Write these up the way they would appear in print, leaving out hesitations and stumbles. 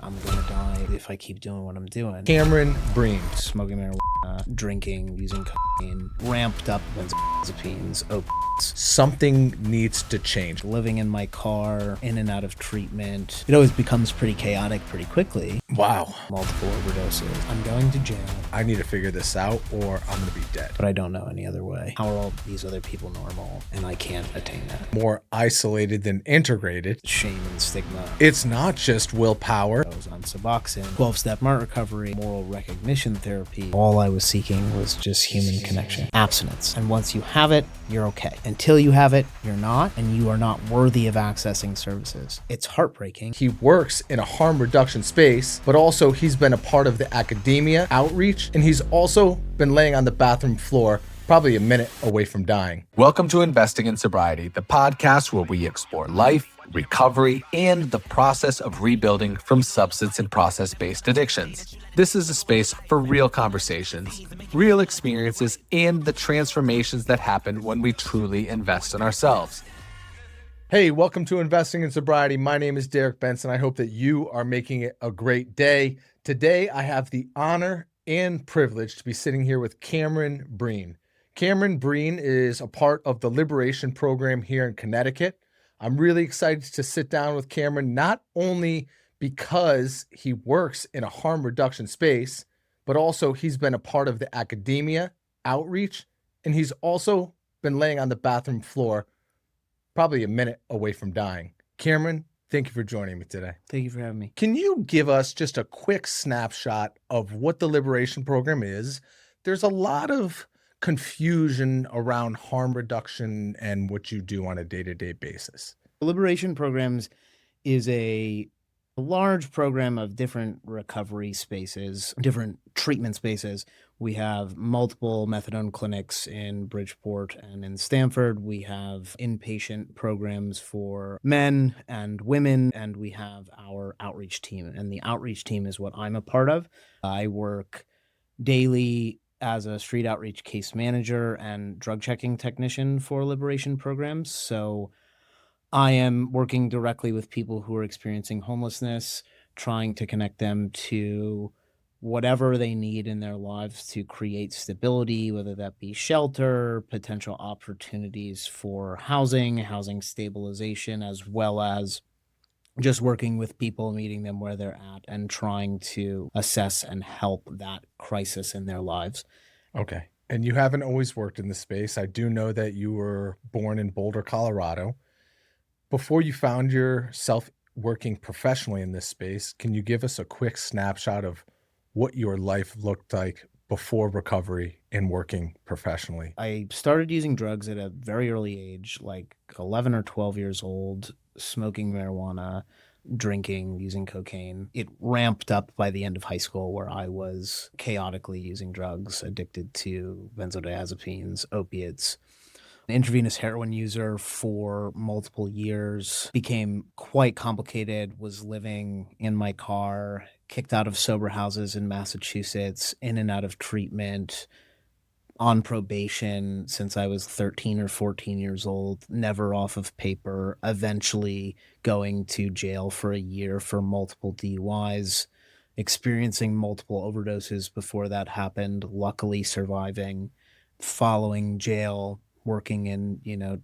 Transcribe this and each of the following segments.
I'm gonna die if I keep doing what I'm doing. Cameron Breen. Smoking marijuana, drinking, using cocaine, ramped up benzodiazepines, opiates. Something needs to change. Living in my car, in and out of treatment. It always becomes pretty chaotic pretty quickly. Wow. Multiple overdoses. I'm going to jail. I need to figure this out or I'm going to be dead. But I don't know any other way. How are all these other people normal? And I can't attain that. More isolated than integrated. Shame and stigma. It's not just willpower. I was on Suboxone, 12-step MART recovery, moral recognition therapy. All I was seeking was just human connection. Abstinence. And once you have it, you're okay. Until you have it, you're not, and you are not worthy of accessing services. It's heartbreaking. He works in a harm reduction space, but also he's been a part of the academia outreach, and he's also been laying on the bathroom floor probably a minute away from dying. Welcome to Investing in Sobriety, the podcast where we explore life, recovery, and the process of rebuilding from substance and process-based addictions. This is a space for real conversations, real experiences, and the transformations that happen when we truly invest in ourselves. Hey, welcome to Investing in Sobriety. My name is Derek Benson. I hope that you are making it a great day. Today, I have the honor and privilege to be sitting here with Cameron Breen. Cameron Breen is a part of the Liberation program here in Connecticut. I'm really excited to sit down with Cameron, not only because he works in a harm reduction space, but also he's been a part of the academia outreach, and he's also been laying on the bathroom floor probably a minute away from dying. Cameron, thank you for joining me today. Thank you for having me. Can you give us just a quick snapshot of what the Liberation program is? There's a lot of confusion around harm reduction and what you do on a day-to-day basis. Liberation Programs is a large program of different recovery spaces, different treatment spaces. We have multiple methadone clinics in Bridgeport and in Stamford. We have inpatient programs for men and women, and we have our outreach team. And the outreach team is what I'm a part of. I work daily as a street outreach case manager and drug checking technician for Liberation Programs. So I am working directly with people who are experiencing homelessness, trying to connect them to whatever they need in their lives to create stability, whether that be shelter, potential opportunities for housing stabilization, as well as just working with people, meeting them where they're at, and trying to assess and help that crisis in their lives. Okay. And you haven't always worked in this space. I do know that you were born in Boulder, Colorado. Before you found yourself working professionally in this space, can you give us a quick snapshot of what your life looked like before recovery and working professionally? I started using drugs at a very early age, like 11 or 12 years old, smoking marijuana, drinking, using cocaine. It ramped up by the end of high school, where I was chaotically using drugs, addicted to benzodiazepines, opiates. An intravenous heroin user for multiple years, became quite complicated, was living in my car, kicked out of sober houses in Massachusetts, in and out of treatment, on probation since I was 13 or 14 years old, never off of paper, eventually going to jail for a year for multiple DUIs, experiencing multiple overdoses before that happened, luckily surviving, following jail, working in,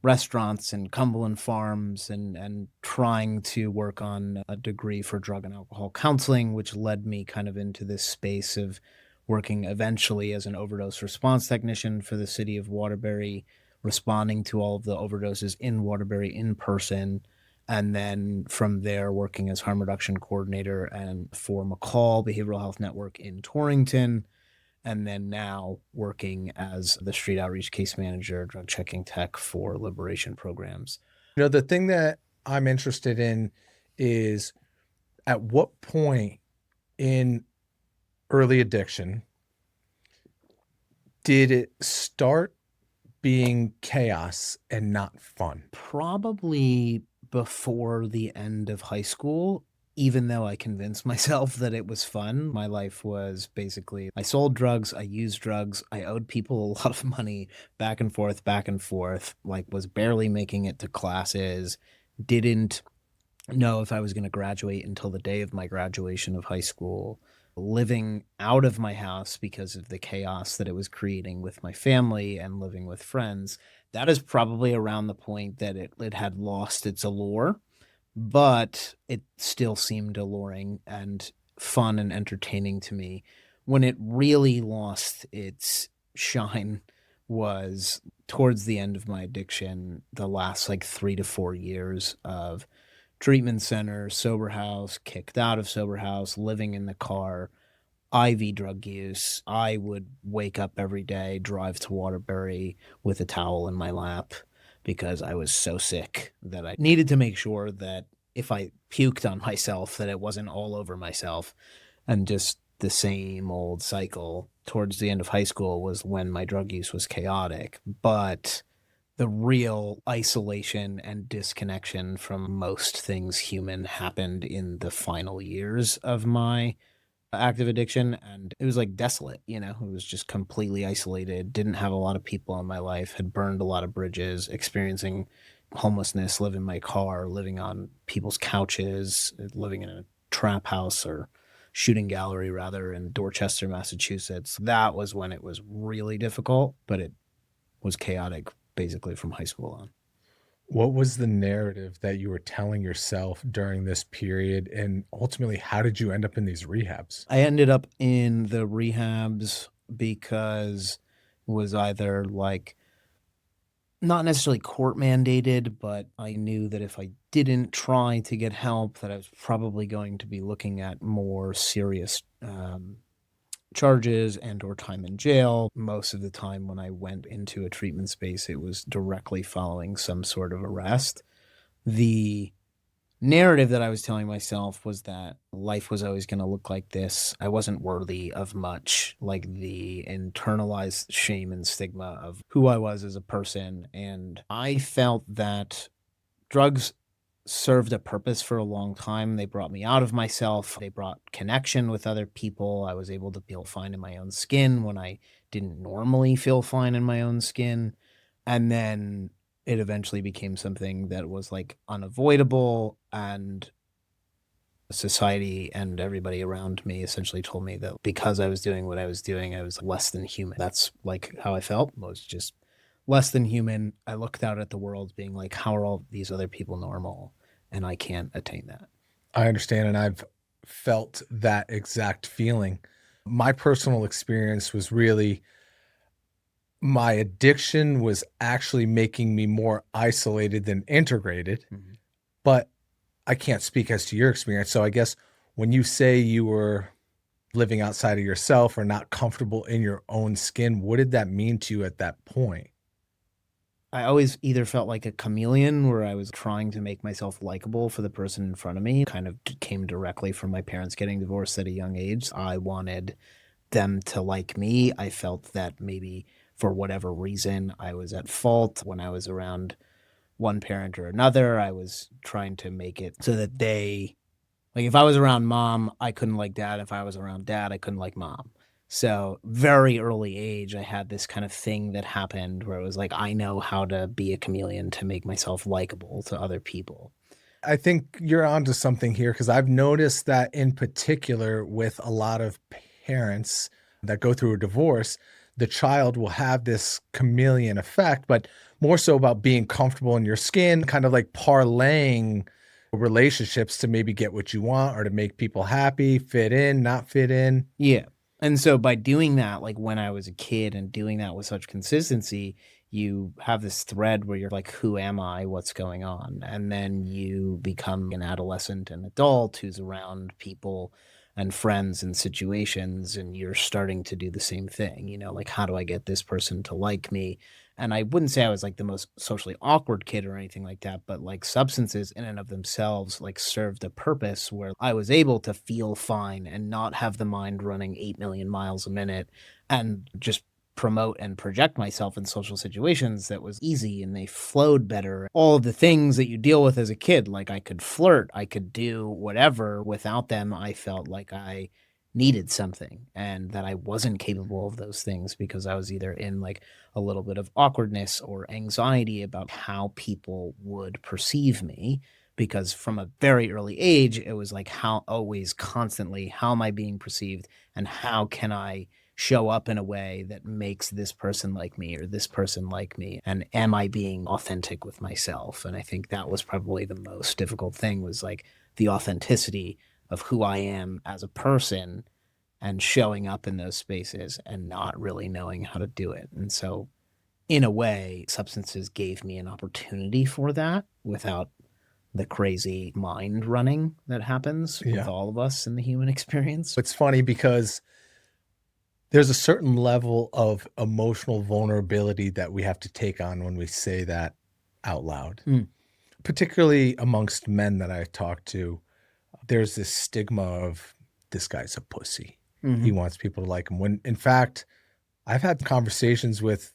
restaurants and Cumberland Farms and trying to work on a degree for drug and alcohol counseling, which led me kind of into this space of working eventually as an overdose response technician for the city of Waterbury, responding to all of the overdoses in Waterbury in person. And then from there, working as harm reduction coordinator and for McCall Behavioral Health Network in Torrington. And then now working as the street outreach case manager, drug checking tech for Liberation Programs. The thing that I'm interested in is at what point in early addiction did it start being chaos and not fun? Probably before the end of high school. Even though I convinced myself that it was fun, my life was basically, I sold drugs, I used drugs, I owed people a lot of money, back and forth, like was barely making it to classes, didn't know if I was going to graduate until the day of my graduation of high school, living out of my house because of the chaos that it was creating with my family and living with friends. That is probably around the point that it had lost its allure, but it still seemed alluring and fun and entertaining to me. When it really lost its shine was towards the end of my addiction, the last like 3 to 4 years of treatment center, sober house, kicked out of sober house, living in the car, IV drug use. I would wake up every day, drive to Waterbury with a towel in my lap because I was so sick that I needed to make sure that if I puked on myself, that it wasn't all over myself. And just the same old cycle towards the end of high school was when my drug use was chaotic. But the real isolation and disconnection from most things human happened in the final years of my active addiction. And it was like desolate, it was just completely isolated, didn't have a lot of people in my life, had burned a lot of bridges, experiencing homelessness, living in my car, living on people's couches, living in a trap house or shooting gallery rather in Dorchester, Massachusetts. That was when it was really difficult, but it was chaotic basically from high school on. What was the narrative that you were telling yourself during this period? And ultimately, how did you end up in these rehabs? I ended up in the rehabs because it was either like not necessarily court mandated, but I knew that if I didn't try to get help, that I was probably going to be looking at more serious charges and or time in jail. Most of the time when I went into a treatment space, it was directly following some sort of arrest. The narrative that I was telling myself was that life was always going to look like this. I wasn't worthy of much, like the internalized shame and stigma of who I was as a person. And I felt that drugs served a purpose for a long time. They brought me out of myself. They brought connection with other people. I was able to feel fine in my own skin when I didn't normally feel fine in my own skin. And then it eventually became something that was like unavoidable, and society and everybody around me essentially told me that because I was doing what I was doing, I was less than human. That's like how I felt, was just less than human. I looked out at the world being like, how are all these other people normal? And I can't attain that. I understand. And I've felt that exact feeling. My personal experience was really, my addiction was actually making me more isolated than integrated. Mm-hmm. But I can't speak as to your experience. So I guess when you say you were living outside of yourself or not comfortable in your own skin, what did that mean to you at that point? I always either felt like a chameleon where I was trying to make myself likable for the person in front of me. Kind of came directly from my parents getting divorced at a young age. I wanted them to like me. I felt that maybe for whatever reason I was at fault when I was around one parent or another. I was trying to make it so that like if I was around mom, I couldn't like dad. If I was around dad, I couldn't like mom. So very early age, I had this kind of thing that happened where it was like, I know how to be a chameleon to make myself likable to other people. I think you're onto something here, because I've noticed that in particular with a lot of parents that go through a divorce, the child will have this chameleon effect, but more so about being comfortable in your skin, kind of like parlaying relationships to maybe get what you want or to make people happy, fit in, not fit in. Yeah. And so by doing that, like when I was a kid and doing that with such consistency, you have this thread where you're like, who am I? What's going on? And then you become an adolescent and adult who's around people and friends and situations, and you're starting to do the same thing, like, how do I get this person to like me? And I wouldn't say I was like the most socially awkward kid or anything like that, but like substances in and of themselves like served a purpose where I was able to feel fine and not have the mind running 8 million miles a minute and just promote and project myself in social situations that was easy and they flowed better. All of the things that you deal with as a kid, like I could flirt, I could do whatever. Without them, I felt like I needed something and that I wasn't capable of those things because I was either in like a little bit of awkwardness or anxiety about how people would perceive me because from a very early age, it was like, how always constantly, how am I being perceived and how can I show up in a way that makes this person like me or this person like me? And am I being authentic with myself? And I think that was probably the most difficult thing, was like the authenticity of who I am as a person and showing up in those spaces and not really knowing how to do it. And so in a way, substances gave me an opportunity for that without the crazy mind running that happens with all of us in the human experience. It's funny because there's a certain level of emotional vulnerability that we have to take on when we say that out loud, particularly amongst men that I talk to. There's this stigma of, this guy's a pussy. He wants people to like him. When in fact, I've had conversations with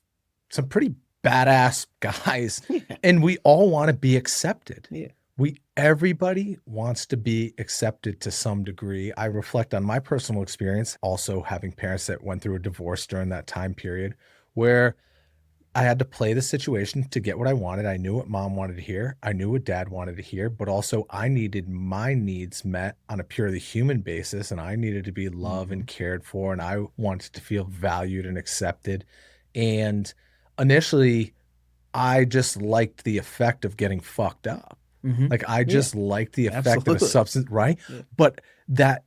some pretty badass guys and we all want to be accepted. Everybody wants to be accepted to some degree. I reflect on my personal experience, also having parents that went through a divorce during that time period, where I had to play the situation to get what I wanted. I knew what mom wanted to hear. I knew what dad wanted to hear, but also I needed my needs met on a purely human basis. And I needed to be loved and cared for. And I wanted to feel valued and accepted. And initially, I just liked the effect of getting fucked up. Like I just liked the effect of a substance, right? But that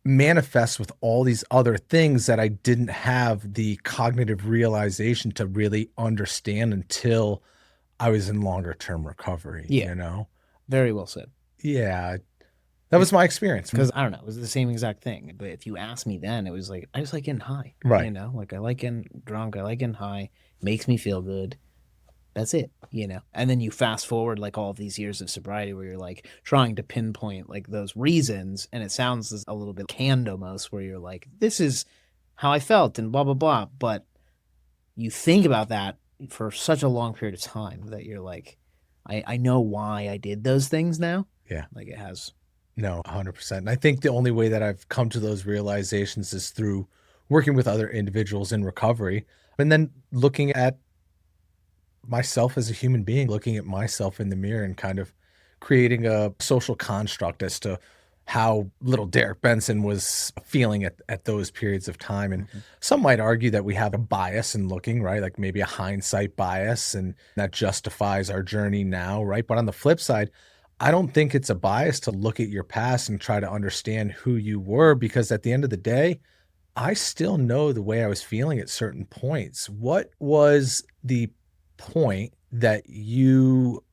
manifests with all these other things that I didn't have the cognitive realization to really understand until I was in longer term recovery, you know? Very well said. Yeah. That was my experience. Because I don't know, it was the same exact thing. But if you asked me then, it was like, I just like getting high. Right. You know, like I like getting drunk, I like getting high, makes me feel good. That's it, you know? And then you fast forward like all these years of sobriety where you're like trying to pinpoint like those reasons. And it sounds a little bit canned almost, where you're like, this is how I felt and blah, blah, blah. But you think about that for such a long period of time that you're like, I know why I did those things now. Yeah. Like it has. No, 100%. And I think the only way that I've come to those realizations is through working with other individuals in recovery and then looking at myself as a human being, looking at myself in the mirror and kind of creating a social construct as to how little Derek Benson was feeling at those periods of time. And some might argue that we have a bias in looking, right? Like maybe a hindsight bias, and that justifies our journey now, right? But on the flip side, I don't think it's a bias to look at your past and try to understand who you were, because at the end of the day, I still know the way I was feeling at certain points. What was the point that you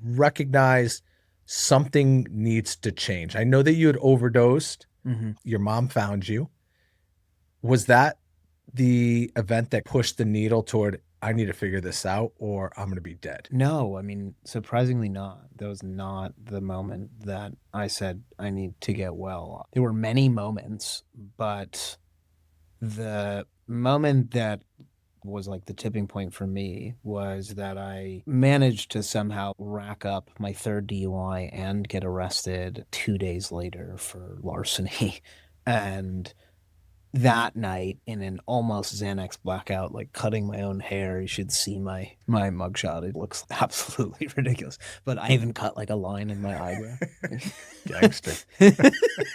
recognized something needs to change? I know that you had overdosed. Your mom found you. Was that the event that pushed the needle toward, I need to figure this out or I'm going to be dead? No, I mean, surprisingly not. That was not the moment that I said I need to get well. There were many moments, but the moment that was like the tipping point for me was that I managed to somehow rack up my third DUI and get arrested 2 days later for larceny. And that night, in an almost Xanax blackout, like cutting my own hair, you should see my mugshot. It looks absolutely ridiculous. But I even cut like a line in my eyebrow. Gangster.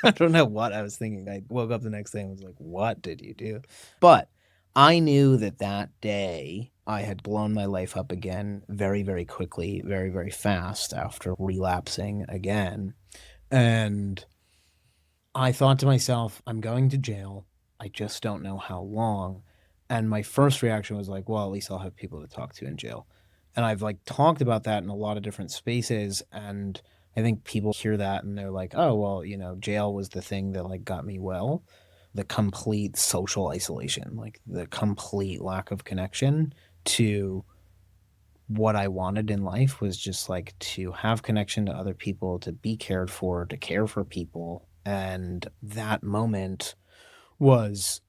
I don't know what I was thinking. I woke up the next day and was like, what did you do? But I knew that day I had blown my life up again very, very quickly, very, very fast after relapsing again. And I thought to myself, I'm going to jail. I just don't know how long. And my first reaction was like, well, at least I'll have people to talk to in jail. And I've like talked about that in a lot of different spaces. And I think people hear that and they're like, oh, well, you know, jail was the thing that like got me well. The complete social isolation, like the complete lack of connection to what I wanted in life was just like to have connection to other people, to be cared for, to care for people. And that moment was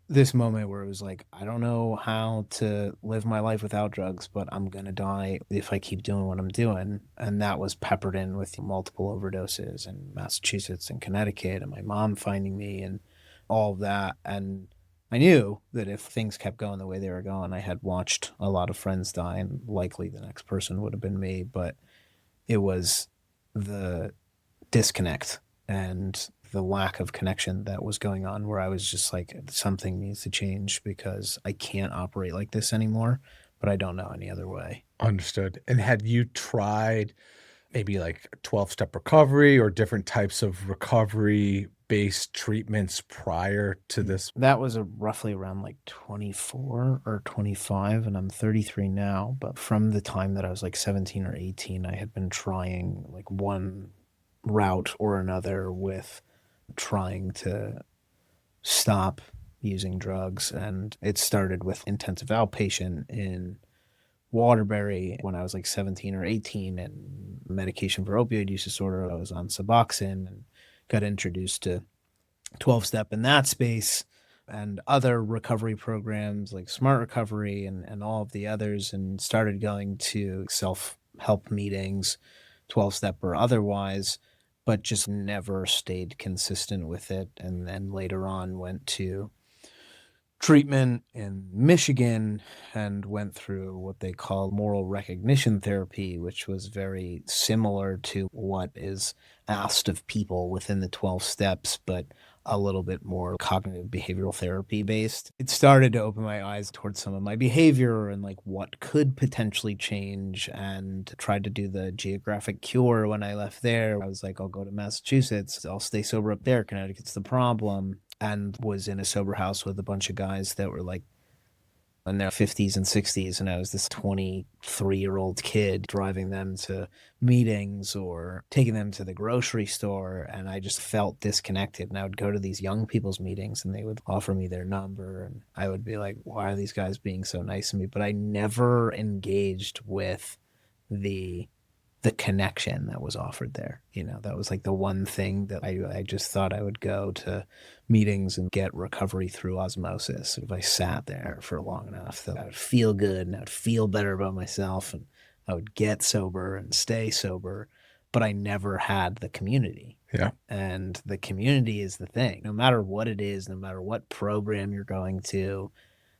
this moment where it was like, I don't know how to live my life without drugs, but I'm going to die if I keep doing what I'm doing. And that was peppered in with multiple overdoses in Massachusetts and Connecticut and my mom finding me and all of that. And I knew that if things kept going the way they were going, I had watched a lot of friends die and likely the next person would have been me. But it was the disconnect and the lack of connection that was going on, where I was just like, something needs to change because I can't operate like this anymore, but I don't know any other way. Understood. And had you tried maybe like 12-step recovery or different types of recovery-based treatments prior to this? That was roughly around like 24 or 25, and I'm 33 now. But from the time that I was like 17 or 18, I had been trying like one route or another with trying to stop using drugs. And it started with intensive outpatient in Waterbury when I was like 17 or 18, and medication for opioid use disorder. I was on Suboxone and got introduced to 12-step in that space and other recovery programs like Smart Recovery and all of the others, and started going to self-help meetings, 12-step or otherwise, but just never stayed consistent with it. And then later on went to treatment in Michigan and went through what they call moral recognition therapy, which was very similar to what is asked of people within the 12 steps, but a little bit more cognitive behavioral therapy based. It started to open my eyes towards some of my behavior and like what could potentially change, and tried to do the geographic cure when I left there. I was like, I'll go to Massachusetts, I'll stay sober up there, Connecticut's the problem. And was in a sober house with a bunch of guys that were like in their 50s and 60s, and I was this 23-year-old kid driving them to meetings or taking them to the grocery store, and I just felt disconnected. And I would go to these young people's meetings and they would offer me their number, and I would be like, why are these guys being so nice to me? But I never engaged with the connection that was offered there. That was like the one thing that I just thought I would go to meetings and get recovery through osmosis. If I sat there for long enough, that I would feel good and I would feel better about myself, and I would get sober and stay sober. But I never had the community. Yeah. And the community is the thing. No matter what it is, no matter what program you're going to,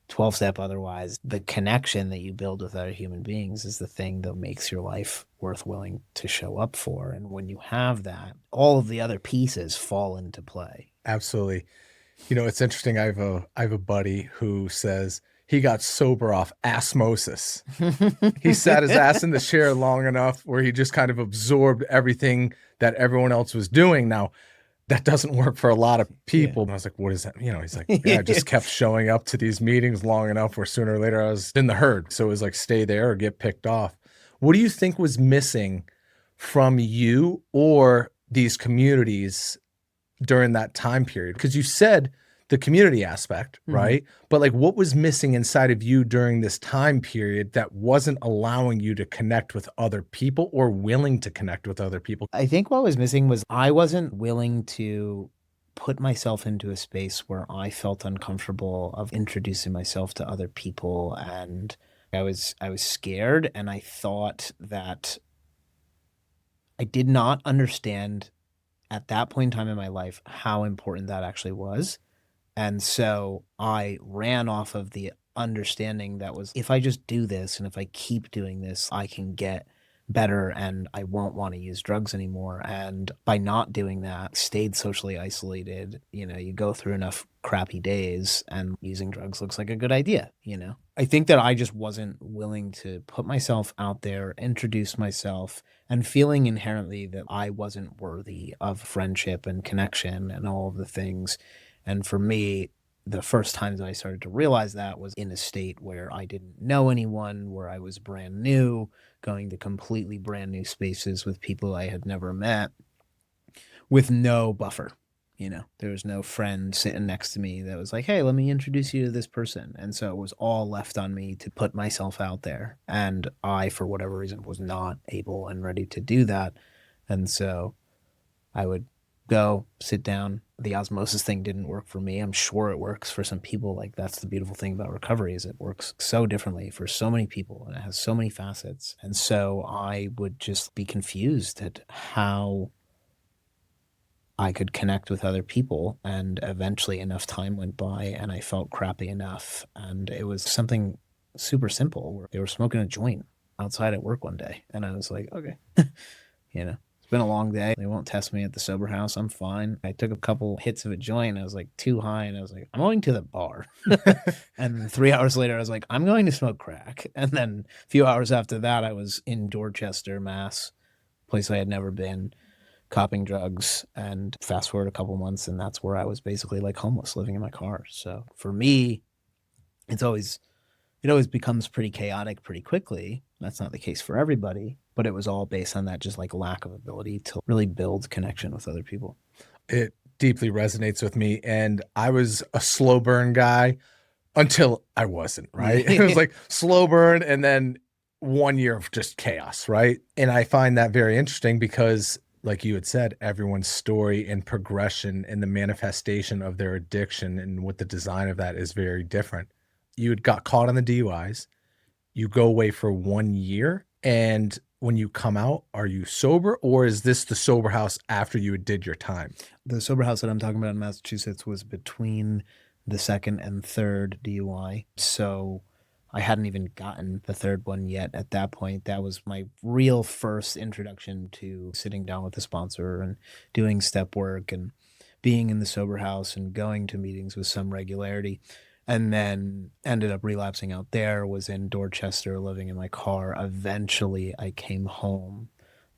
12-step otherwise, the connection that you build with other human beings is the thing that makes your life worth willing to show up for. And when you have that, all of the other pieces fall into play. Absolutely. It's interesting. I have a buddy who says he got sober off osmosis. He sat his ass in the chair long enough where he just kind of absorbed everything that everyone else was doing. Now, that doesn't work for a lot of people. And I was like, what is that? He's like, yeah, I just kept showing up to these meetings long enough where sooner or later I was in the herd. So it was like, stay there or get picked off. What do you think was missing from you or these communities during that time period? Because you said the community aspect, right? But like, what was missing inside of you during this time period that wasn't allowing you to connect with other people or willing to connect with other people? I think what was missing was I wasn't willing to put myself into a space where I felt uncomfortable of introducing myself to other people. And I was scared, and I thought that I did not understand at that point in time in my life how important that actually was. And so I ran off of the understanding that was, if I just do this and if I keep doing this, I can get better and I won't want to use drugs anymore. And by not doing that, stayed socially isolated. You go through enough crappy days and using drugs looks like a good idea. I think that I just wasn't willing to put myself out there, introduce myself, and feeling inherently that I wasn't worthy of friendship and connection and all of the things. And for me, the first times I started to realize that was in a state where I didn't know anyone, where I was brand new, going to completely brand new spaces with people I had never met, with no buffer. There was no friend sitting next to me that was like, hey, let me introduce you to this person. And so it was all left on me to put myself out there. And I, for whatever reason, was not able and ready to do that. And so I would go sit down. The osmosis thing didn't work for me. I'm sure it works for some people. Like, that's the beautiful thing about recovery, is it works so differently for so many people and it has so many facets. And so I would just be confused at how I could connect with other people. And eventually enough time went by and I felt crappy enough. And it was something super simple where they were smoking a joint outside at work one day. And I was like, okay, been a long day. They won't test me at the sober house. I'm fine. I took a couple hits of a joint. I was like too high and I was like, I'm going to the bar. And then 3 hours later, I was like, I'm going to smoke crack. And then a few hours after that, I was in Dorchester, Mass, place I had never been, copping drugs. And fast forward a couple months, and that's where I was basically like homeless, living in my car. So for me, it always becomes pretty chaotic pretty quickly. That's not the case for everybody, but it was all based on that just like lack of ability to really build connection with other people. It deeply resonates with me. And I was a slow burn guy until I wasn't, right? It was like slow burn and then 1 year of just chaos, right? And I find that very interesting because, like you had said, everyone's story and progression and the manifestation of their addiction and what the design of that is very different. You had got caught on the DUIs, you go away for 1 year, and when you come out, are you sober, or is this the sober house after you did your time? The sober house that I'm talking about in Massachusetts was between the second and third DUI. So I hadn't even gotten the third one yet at that point. That was my real first introduction to sitting down with a sponsor and doing step work and being in the sober house and going to meetings with some regularity. And then ended up relapsing out there, was in Dorchester, living in my car. Eventually, I came home,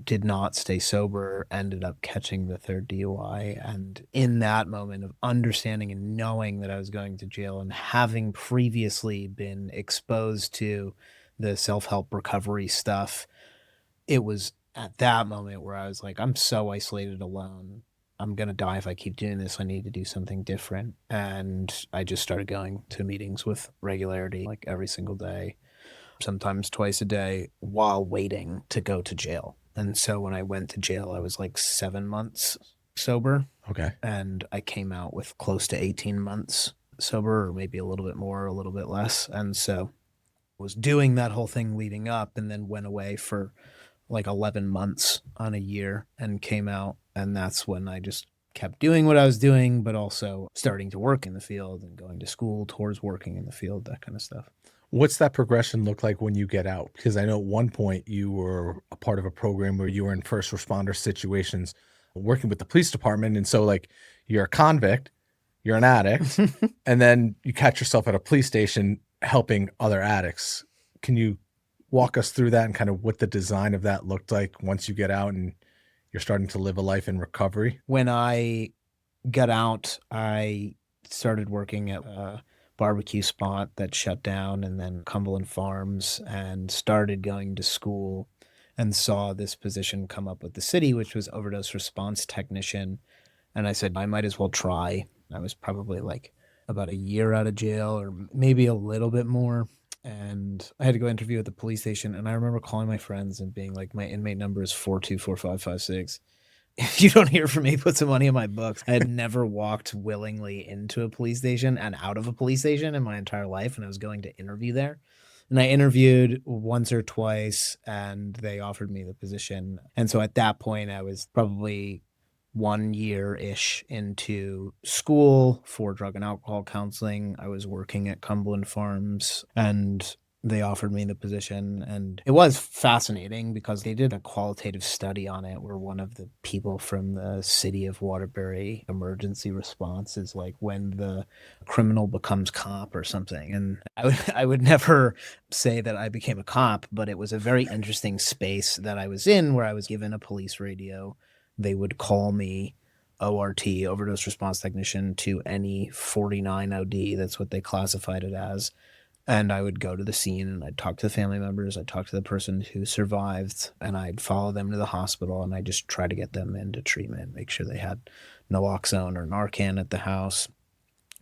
did not stay sober, ended up catching the third DUI. And in that moment of understanding and knowing that I was going to jail and having previously been exposed to the self-help recovery stuff, it was at that moment where I was like, I'm so isolated, alone. I'm going to die if I keep doing this. I need to do something different. And I just started going to meetings with regularity, like every single day, sometimes twice a day, while waiting to go to jail. And so when I went to jail, I was like 7 months sober. Okay. And I came out with close to 18 months sober, or maybe a little bit more, a little bit less. And so I was doing that whole thing leading up, and then went away for like 11 months on a year and came out. And that's when I just kept doing what I was doing, but also starting to work in the field and going to school towards working in the field, that kind of stuff. What's that progression look like when you get out? Because I know at one point you were a part of a program where you were in first responder situations working with the police department. And so like you're a convict, you're an addict, and then you catch yourself at a police station helping other addicts. Can you walk us through that and kind of what the design of that looked like once you get out and you're starting to live a life in recovery? When I got out, I started working at a barbecue spot that shut down, and then Cumberland Farms, and started going to school and saw this position come up with the city, which was overdose response technician. And I said, I might as well try. I was probably like about a year out of jail, or maybe a little bit more. And I had to go interview at the police station. And I remember calling my friends and being like, my inmate number is 424556. If you don't hear from me, put some money in my books. I had never walked willingly into a police station and out of a police station in my entire life. And I was going to interview there. And I interviewed once or twice, and they offered me the position. And so at that point, I was probably 1 year-ish into school for drug and alcohol counseling. I was working at Cumberland Farms, and they offered me the position. And it was fascinating because they did a qualitative study on it, where one of the people from the city of Waterbury emergency response is like when the criminal becomes cop or something. And I would never say that I became a cop, but it was a very interesting space that I was in, where I was given a police radio. They would call me ORT, overdose response technician, to any 49 OD. That's what they classified it as. And I would go to the scene and I'd talk to the family members. I'd talk to the person who survived, and I'd follow them to the hospital, and I'd just try to get them into treatment, make sure they had naloxone or Narcan at the house,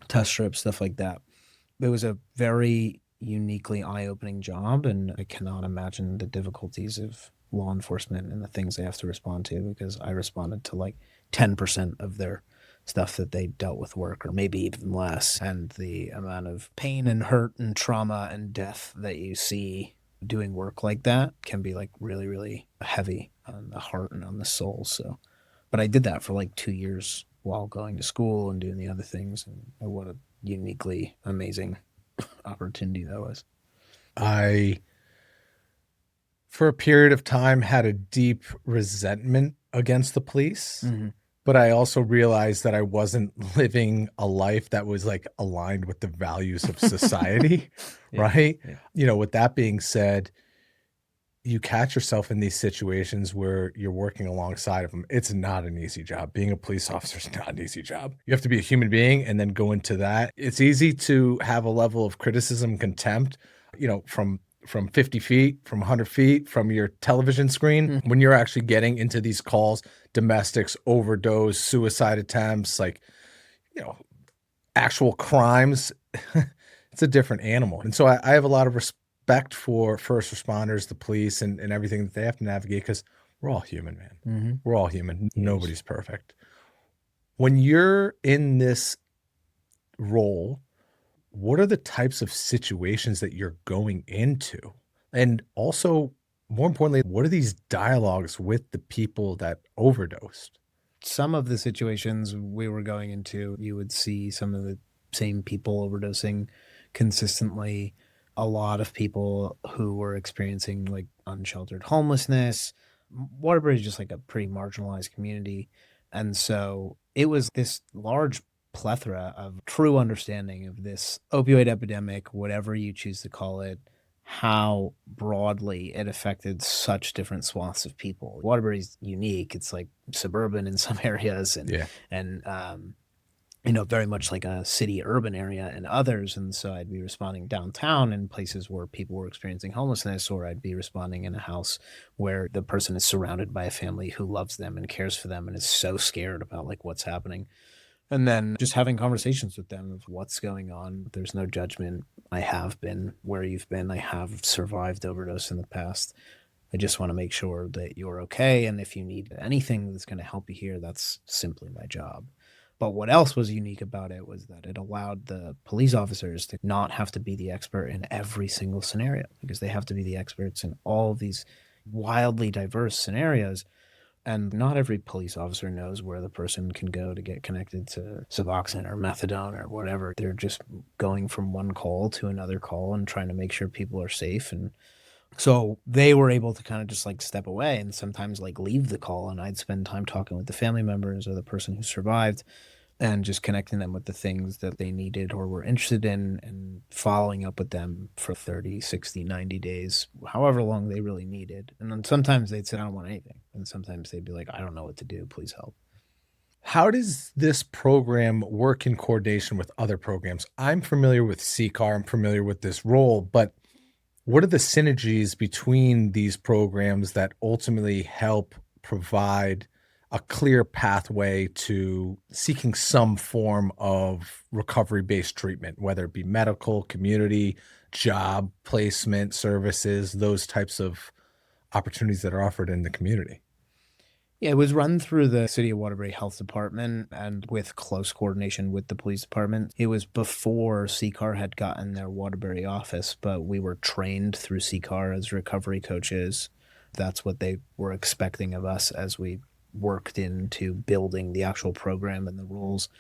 test strips, stuff like that. It was a very uniquely eye-opening job, and I cannot imagine the difficulties of law enforcement and the things they have to respond to, because I responded to like 10% of their stuff that they dealt with work, or maybe even less. And the amount of pain and hurt and trauma and death that you see doing work like that can be like really, really heavy on the heart and on the soul. So, but I did that for like 2 years while going to school and doing the other things. And what a uniquely amazing opportunity that was. I, for a period of time, had a deep resentment against the police, Mm-hmm. but I also realized that I wasn't living a life that was like aligned with the values of society, Yeah, right? yeah. You know, with that being said, you catch yourself in these situations where you're working alongside of them. It's not an easy job. Being a police officer is not an easy job. You have to be a human being and then go into that. It's easy to have a level of criticism, contempt, you know, from 50 feet, from 100 feet, from your television screen. When you're actually getting into these calls, domestics, overdose, suicide attempts, like, you know, actual crimes, it's a different animal. And so I have a lot of respect for first responders, the police, and everything that they have to navigate, because we're all human, man. Mm-hmm. We're all human. Yes. Nobody's perfect. When you're in this role, what are the types of situations that you're going into? And also, more importantly, what are these dialogues with the people that overdosed? Some of the situations we were going into, you would see some of the same people overdosing consistently. A lot of people who were experiencing like unsheltered homelessness. Waterbury is just like a pretty marginalized community. And so it was this large plethora of true understanding of this opioid epidemic, whatever you choose to call it, how broadly it affected such different swaths of people. Waterbury's unique. It's like suburban in some areas and you know, very much like a city urban area in others. And so I'd be responding downtown in places where people were experiencing homelessness, or I'd be responding in a house where the person is surrounded by a family who loves them and cares for them and is so scared about like what's happening. And then just having conversations with them of what's going on. There's no judgment. I have been where you've been. I have survived overdose in the past. I just want to make sure that you're okay. And if you need anything that's going to help you here, that's simply my job. But what else was unique about it was that it allowed the police officers to not have to be the expert in every single scenario, because they have to be the experts in all of these wildly diverse scenarios. And not every police officer knows where the person can go to get connected to Suboxone or methadone or whatever. They're just going from one call to another call and trying to make sure people are safe. And so they were able to kind of just like step away and sometimes like leave the call. And I'd spend time talking with the family members or the person who survived and just connecting them with the things that they needed or were interested in and following up with them for 30, 60, 90 days, however long they really needed. And then sometimes they'd say, I don't want anything. And sometimes they'd be like, I don't know what to do. Please help. How does this program work in coordination with other programs? I'm familiar with CCAR. I'm familiar with this role, but what are the synergies between these programs that ultimately help provide a clear pathway to seeking some form of recovery-based treatment, whether it be medical, community, job placement services, those types of opportunities that are offered in the community? Yeah, it was run through the City of Waterbury Health Department and with close coordination with the police department. It was before CCAR had gotten their Waterbury office, but we were trained through CCAR as recovery coaches. That's what they were expecting of us as we worked into building the actual program and the rules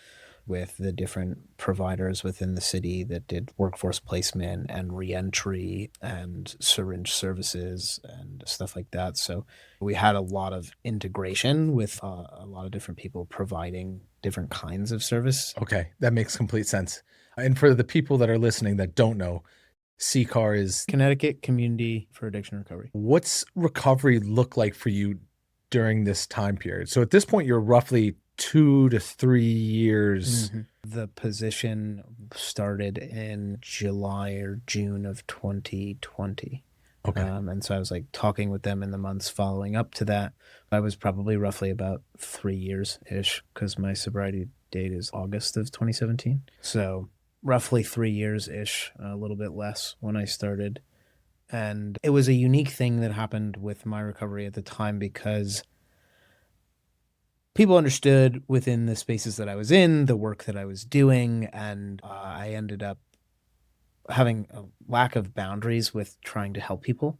with the different providers within the city that did workforce placement and reentry and syringe services and stuff like that. So we had a lot of integration with a lot of different people providing different kinds of service. Okay, that makes complete sense. And for the people that are listening that don't know, CCAR is Connecticut Community for Addiction Recovery. What's recovery look like for you during this time period? So at this point, you're roughly 2 to 3 years. Mm-hmm. The position started in July or June of 2020. Okay. And so I was like talking with them in the months following up to that. I was probably roughly about 3 years-ish, because my sobriety date is August of 2017. So roughly 3 years-ish, a little bit less when I started. And it was a unique thing that happened with my recovery at the time, because people understood within the spaces that I was in, the work that I was doing, and I ended up having a lack of boundaries with trying to help people,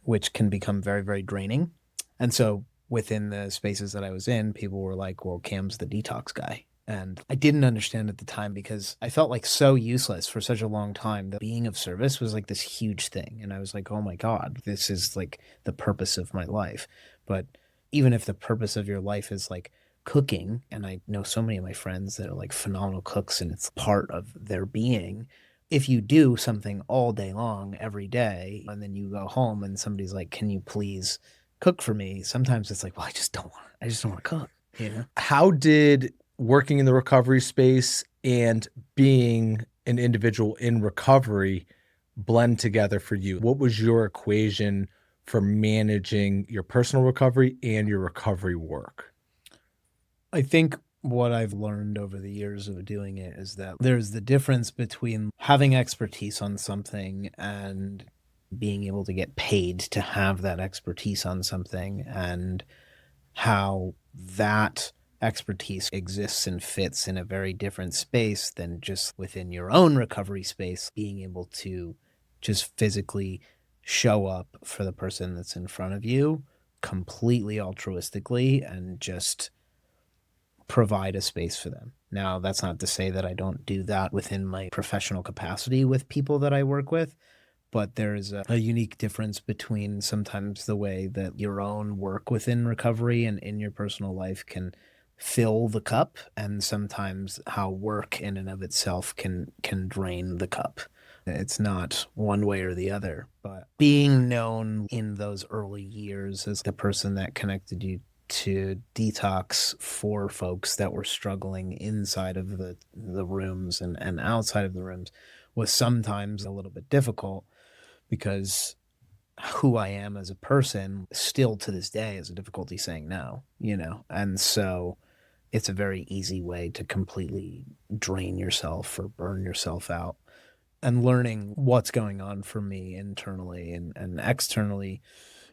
which can become very, very draining. And so within the spaces that I was in, people were like, well, Cam's the detox guy. And I didn't understand at the time, because I felt like so useless for such a long time that being of service was like this huge thing. And I was like, oh my God, this is like the purpose of my life. But even if the purpose of your life is like cooking, and I know so many of my friends that are like phenomenal cooks and it's part of their being. If you do something all day long, every day, and then you go home and somebody's like, can you please cook for me? Sometimes it's like, well, I just don't want to cook, you know? How did working in the recovery space and being an individual in recovery blend together for you? What was your equation for managing your personal recovery and your recovery work? I think what I've learned over the years of doing it is that there's the difference between having expertise on something and being able to get paid to have that expertise on something, and how that expertise exists and fits in a very different space than just within your own recovery space, being able to just physically show up for the person that's in front of you completely altruistically and just provide a space for them. Now, that's not to say that I don't do that within my professional capacity with people that I work with, but there's a unique difference between sometimes the way that your own work within recovery and in your personal life can fill the cup, and sometimes how work in and of itself can drain the cup. It's not one way or the other, but being known in those early years as the person that connected you to detox for folks that were struggling inside of the rooms and outside of the rooms was sometimes a little bit difficult, because who I am as a person still to this day is a difficulty saying no, you know? And so it's a very easy way to completely drain yourself or burn yourself out. And learning what's going on for me internally and externally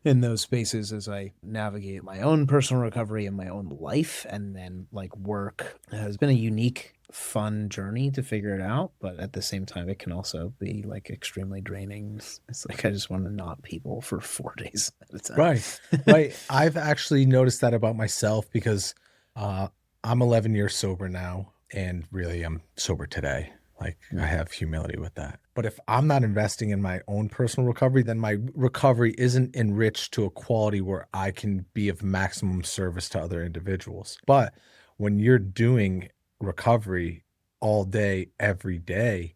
in those spaces as I navigate my own personal recovery and my own life, and then like work, has been a unique, fun journey to figure it out. But at the same time, it can also be like extremely draining. It's like I just want to not people for 4 days at a time. Right. Right. I've actually noticed that about myself because I'm 11 years sober now, and really I'm sober today. Like I have humility with that. But if I'm not investing in my own personal recovery, then my recovery isn't enriched to a quality where I can be of maximum service to other individuals. But when you're doing recovery all day, every day,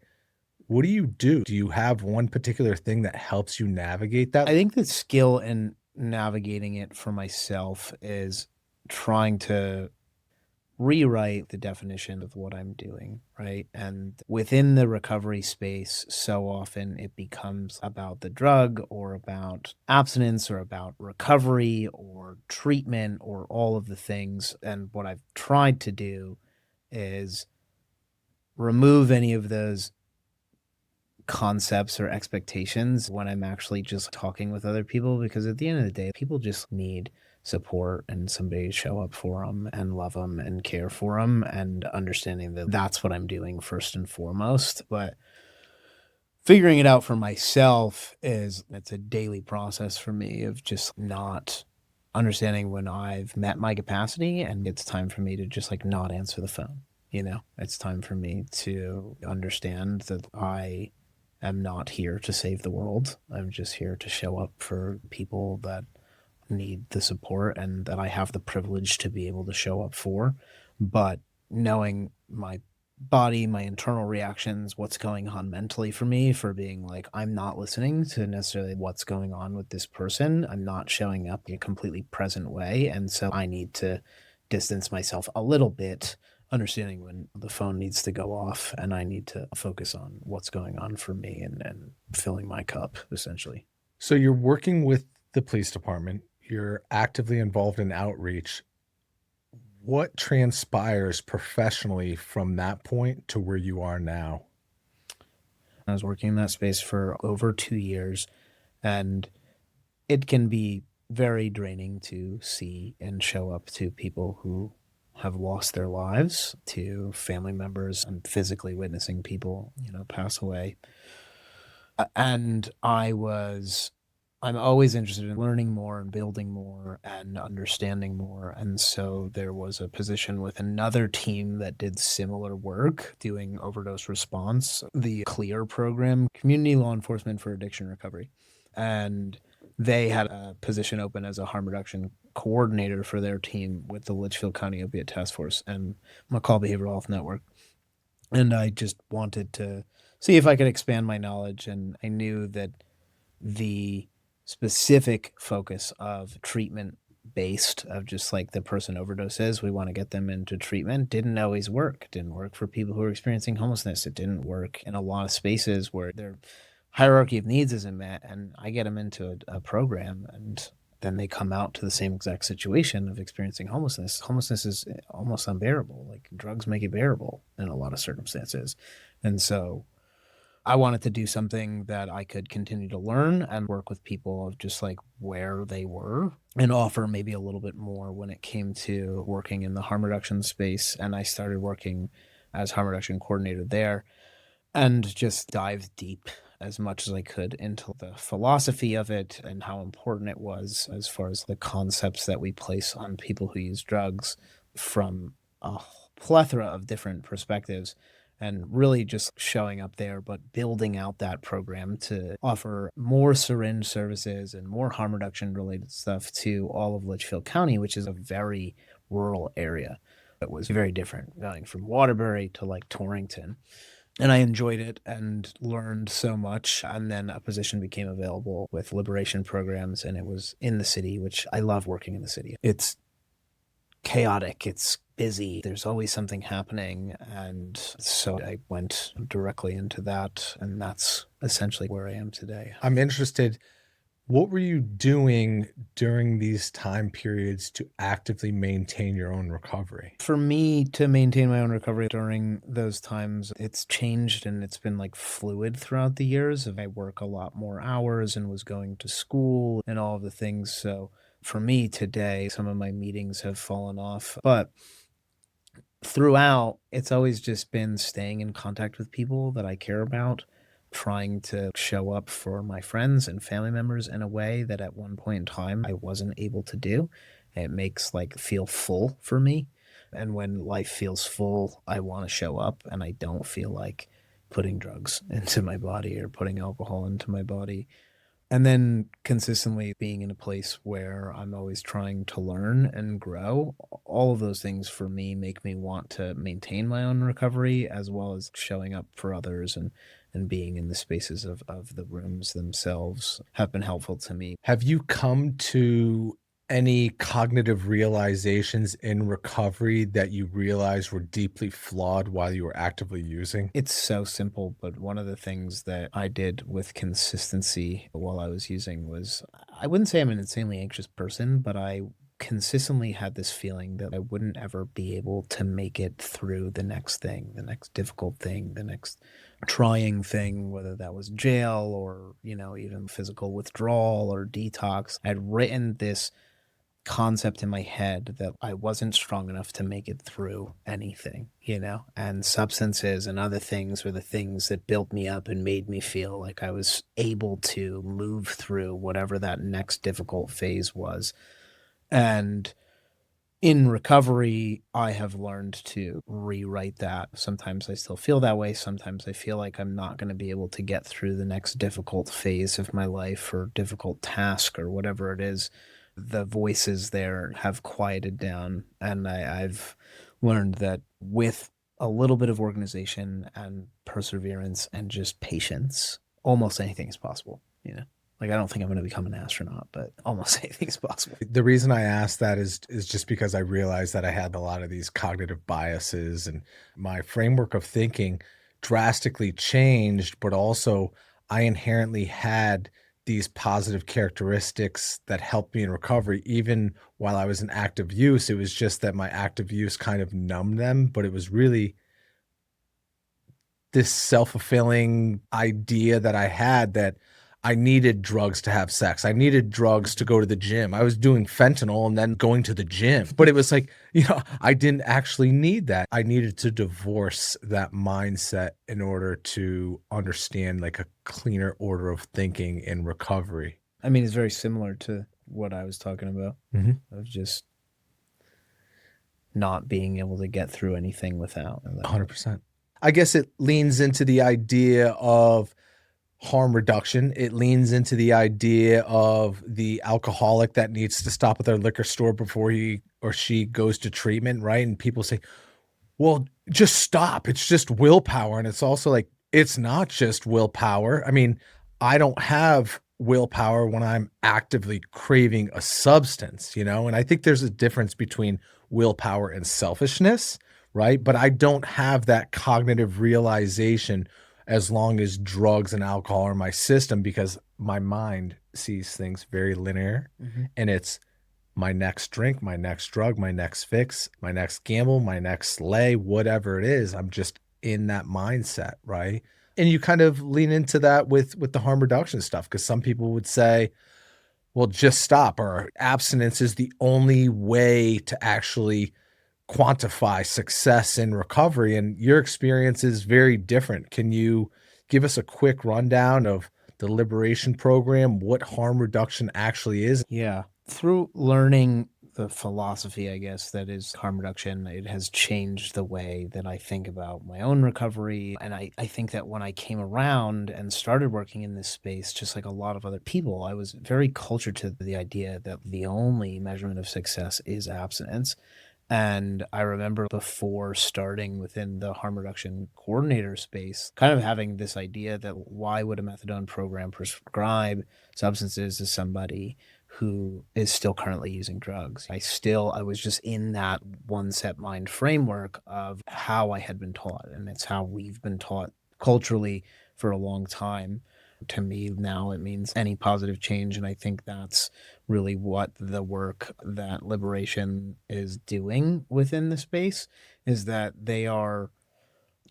what do you do? Do you have one particular thing that helps you navigate that? I think the skill in navigating it for myself is trying to rewrite the definition of what I'm doing, right? And within the recovery space, so often it becomes about the drug or about abstinence or about recovery or treatment or all of the things. And what I've tried to do is remove any of those concepts or expectations when I'm actually just talking with other people, because at the end of the day, people just need support and somebody to show up for them and love them and care for them, and understanding that that's what I'm doing first and foremost. But figuring it out for myself it's a daily process for me of just not understanding when I've met my capacity and it's time for me to just like not answer the phone. You know, it's time for me to understand that I am not here to save the world. I'm just here to show up for people that need the support and that I have the privilege to be able to show up for. But knowing my body, my internal reactions, what's going on mentally for me, for being like, I'm not listening to necessarily what's going on with this person. I'm not showing up in a completely present way. And so I need to distance myself a little bit, understanding when the phone needs to go off and I need to focus on what's going on for me and filling my cup, essentially. So you're working with the police department. You're actively involved in outreach. What transpires professionally from that point to where you are now? I was working in that space for over 2 years, and it can be very draining to see and show up to people who have lost their lives, to family members, and physically witnessing people, pass away. And I'm always interested in learning more and building more and understanding more. And so there was a position with another team that did similar work doing overdose response, the CLEAR program, Community Law Enforcement for Addiction Recovery. And they had a position open as a harm reduction coordinator for their team with the Litchfield County Opiate Task Force and McCall Behavioral Health Network. And I just wanted to see if I could expand my knowledge. And I knew that the specific focus of treatment based, of just like the person overdoses, we want to get them into treatment, didn't always work. It didn't work for people who are experiencing homelessness. It didn't work in a lot of spaces where their hierarchy of needs isn't met. And I get them into a program, and then they come out to the same exact situation of experiencing homelessness. Homelessness is almost unbearable. Like, drugs make it bearable in a lot of circumstances. And so I wanted to do something that I could continue to learn and work with people of just like where they were, and offer maybe a little bit more when it came to working in the harm reduction space. And I started working as harm reduction coordinator there, and just dive deep as much as I could into the philosophy of it and how important it was as far as the concepts that we place on people who use drugs from a plethora of different perspectives, and really just showing up there, but building out that program to offer more syringe services and more harm reduction related stuff to all of Litchfield County, which is a very rural area. It was very different going from Waterbury to like Torrington. And I enjoyed it and learned so much. And then a position became available with liberation programs, and it was in the city, which I love working in the city. It's chaotic, it's busy, there's always something happening. And so I went directly into that, and that's essentially where I am today. I'm interested, what were you doing during these time periods to actively maintain your own recovery? For me to maintain my own recovery during those times, it's changed, and it's been like fluid throughout the years. I work a lot more hours and was going to school and all of the things. So for me today, some of my meetings have fallen off, but throughout, it's always just been staying in contact with people that I care about, trying to show up for my friends and family members in a way that at one point in time I wasn't able to do. It makes like feel full for me. And when life feels full, I want to show up, and I don't feel like putting drugs into my body or putting alcohol into my body. And then consistently being in a place where I'm always trying to learn and grow. All of those things for me make me want to maintain my own recovery, as well as showing up for others, and being in the spaces of the rooms themselves have been helpful to me. Have you come to any cognitive realizations in recovery that you realized were deeply flawed while you were actively using? It's so simple, but one of the things that I did with consistency while I was using was, I wouldn't say I'm an insanely anxious person, but I consistently had this feeling that I wouldn't ever be able to make it through the next thing, the next difficult thing, the next trying thing, whether that was jail or, even physical withdrawal or detox. I'd written this concept in my head that I wasn't strong enough to make it through anything, and substances and other things were the things that built me up and made me feel like I was able to move through whatever that next difficult phase was. And in recovery, I have learned to rewrite that. Sometimes I still feel that way. Sometimes I feel like I'm not going to be able to get through the next difficult phase of my life or difficult task or whatever it is. The voices there have quieted down, and I've learned that with a little bit of organization and perseverance and just patience, almost anything is possible, Like, I don't think I'm going to become an astronaut, but almost anything is possible. The reason I asked that is just because I realized that I had a lot of these cognitive biases, and my framework of thinking drastically changed, but also I inherently had these positive characteristics that helped me in recovery. Even while I was in active use, it was just that my active use kind of numbed them, but it was really this self-fulfilling idea that I had that I needed drugs to have sex. I needed drugs to go to the gym. I was doing fentanyl and then going to the gym. But it was like, I didn't actually need that. I needed to divorce that mindset in order to understand like a cleaner order of thinking in recovery. I mean, it's very similar to what I was talking about, of just not being able to get through anything without. 100%. I guess it leans into the idea of harm reduction. It leans into the idea of the alcoholic that needs to stop at their liquor store before he or she goes to treatment, right? And people say, well, just stop. It's just willpower. And it's also like, it's not just willpower. I mean, I don't have willpower when I'm actively craving a substance, you know? And I think there's a difference between willpower and selfishness, right? But I don't have that cognitive realization as long as drugs and alcohol are in my system, because my mind sees things very linear. And it's my next drink, my next drug, my next fix, my next gamble, my next lay, whatever it is. I'm just in that mindset, right? And you kind of lean into that with the harm reduction stuff, because some people would say, well, just stop, or abstinence is the only way to actually quantify success in recovery. And your experience is very different. Can you give us a quick rundown of the Liberation program, what harm reduction actually is? Yeah. Through learning the philosophy, I guess, that is harm reduction, it has changed the way that I think about my own recovery. And I think that when I came around and started working in this space, just like a lot of other people, I was very cultured to the idea that the only measurement of success is abstinence. And I remember before starting within the harm reduction coordinator space, kind of having this idea that why would a methadone program prescribe substances to somebody who is still currently using drugs? I was just in that one set mind framework of how I had been taught. And it's how we've been taught culturally for a long time. To me now, it means any positive change. And I think that's really what the work that Liberation is doing within the space, is that they are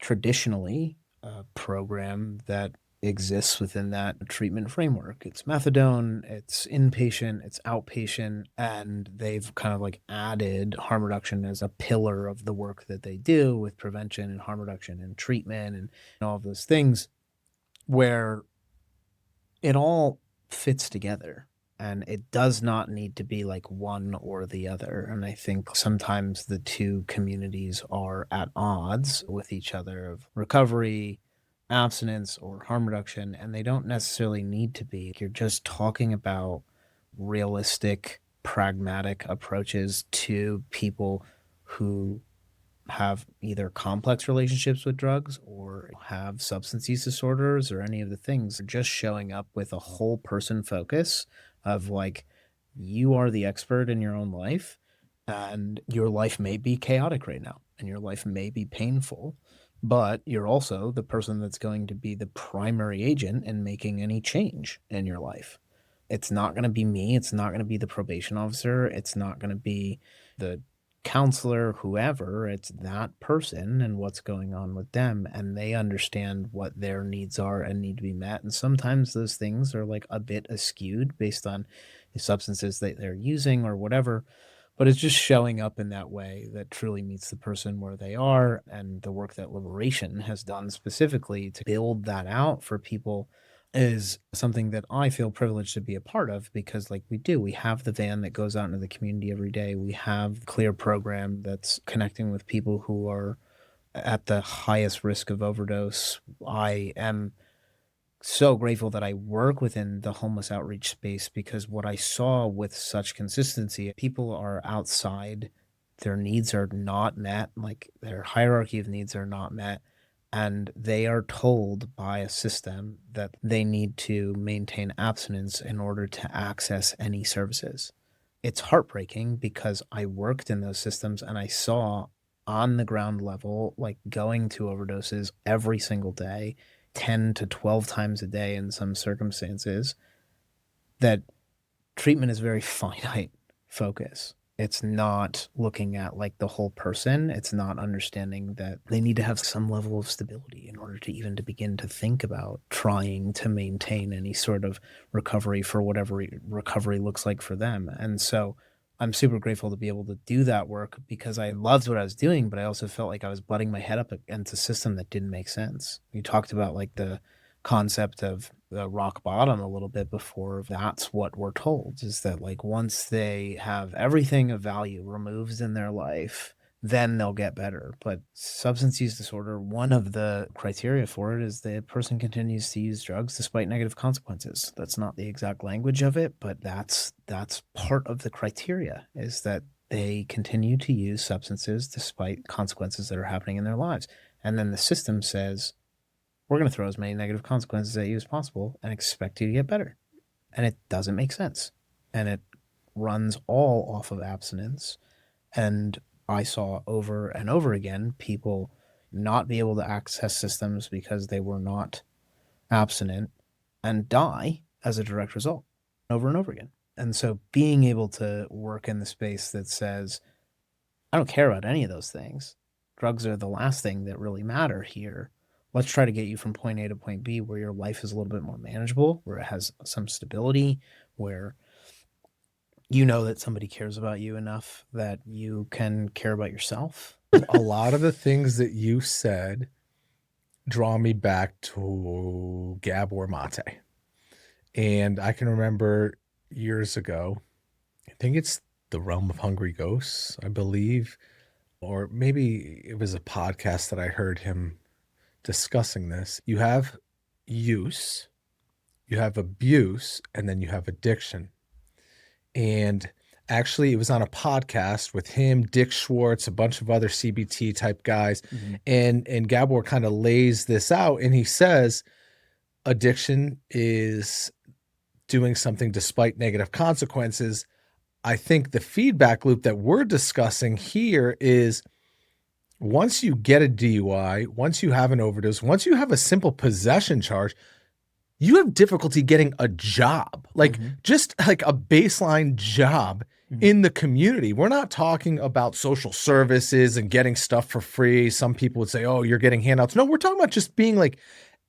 traditionally a program that exists within that treatment framework. It's methadone, it's inpatient, it's outpatient, and they've kind of like added harm reduction as a pillar of the work that they do with prevention and harm reduction and treatment and all of those things, where it all fits together. And it does not need to be like one or the other. And I think sometimes the two communities are at odds with each other of recovery, abstinence, or harm reduction, and they don't necessarily need to be. You're just talking about realistic, pragmatic approaches to people who have either complex relationships with drugs or have substance use disorders or any of the things. They're just showing up with a whole person focus of like, you are the expert in your own life, and your life may be chaotic right now and your life may be painful, but you're also the person that's going to be the primary agent in making any change in your life. It's not going to be me. It's not going to be the probation officer. It's not going to be the counselor, whoever. It's that person and what's going on with them, and they understand what their needs are and need to be met. And sometimes those things are like a bit askewed based on the substances that they're using or whatever, but it's just showing up in that way that truly meets the person where they are. And the work that Liberation has done specifically to build that out for people is something that I feel privileged to be a part of, because like we have the van that goes out into the community every day. We have a clear program that's connecting with people who are at the highest risk of overdose. I am so grateful that I work within the homeless outreach space, because what I saw with such consistency, people are outside, their needs are not met, like their hierarchy of needs are not met, and they are told by a system that they need to maintain abstinence in order to access any services. It's heartbreaking because I worked in those systems and I saw on the ground level, like going to overdoses every single day, 10 to 12 times a day in some circumstances, that treatment is very finite focus. It's not looking at like the whole person. It's not understanding that they need to have some level of stability in order to even to begin to think about trying to maintain any sort of recovery for whatever recovery looks like for them. And so I'm super grateful to be able to do that work, because I loved what I was doing, but I also felt like I was butting my head up against a system that didn't make sense. You talked about like the concept of the rock bottom a little bit before. That's what we're told, is that like once they have everything of value removed in their life, then they'll get better. But substance use disorder, one of the criteria for it is the person continues to use drugs despite negative consequences. That's not the exact language of it, but that's part of the criteria, is that they continue to use substances despite consequences that are happening in their lives. And then the system says, we're going to throw as many negative consequences at you as possible and expect you to get better. And it doesn't make sense. And it runs all off of abstinence. And I saw over and over again people not be able to access systems because they were not abstinent and die as a direct result over and over again. And so being able to work in the space that says, I don't care about any of those things. Drugs are the last thing that really matter here. Let's try to get you from point A to point B where your life is a little bit more manageable, where it has some stability, where you know that somebody cares about you enough that you can care about yourself. A lot of the things that you said draw me back to Gabor Maté. And I can remember years ago, I think it's The Realm of Hungry Ghosts, I believe, or maybe it was a podcast that I heard him discussing this. You have use, you have abuse, and then you have addiction. And actually, it was on a podcast with him, Dick Schwartz, a bunch of other CBT type guys. And Gabor kind of lays this out, and he says addiction is doing something despite negative consequences. I think the feedback loop that we're discussing here is once you get a DUI, once you have an overdose, once you have a simple possession charge, you have difficulty getting a job, like just like a baseline job in the community. We're not talking about social services and getting stuff for free. Some people would say, oh, you're getting handouts. No, we're talking about just being like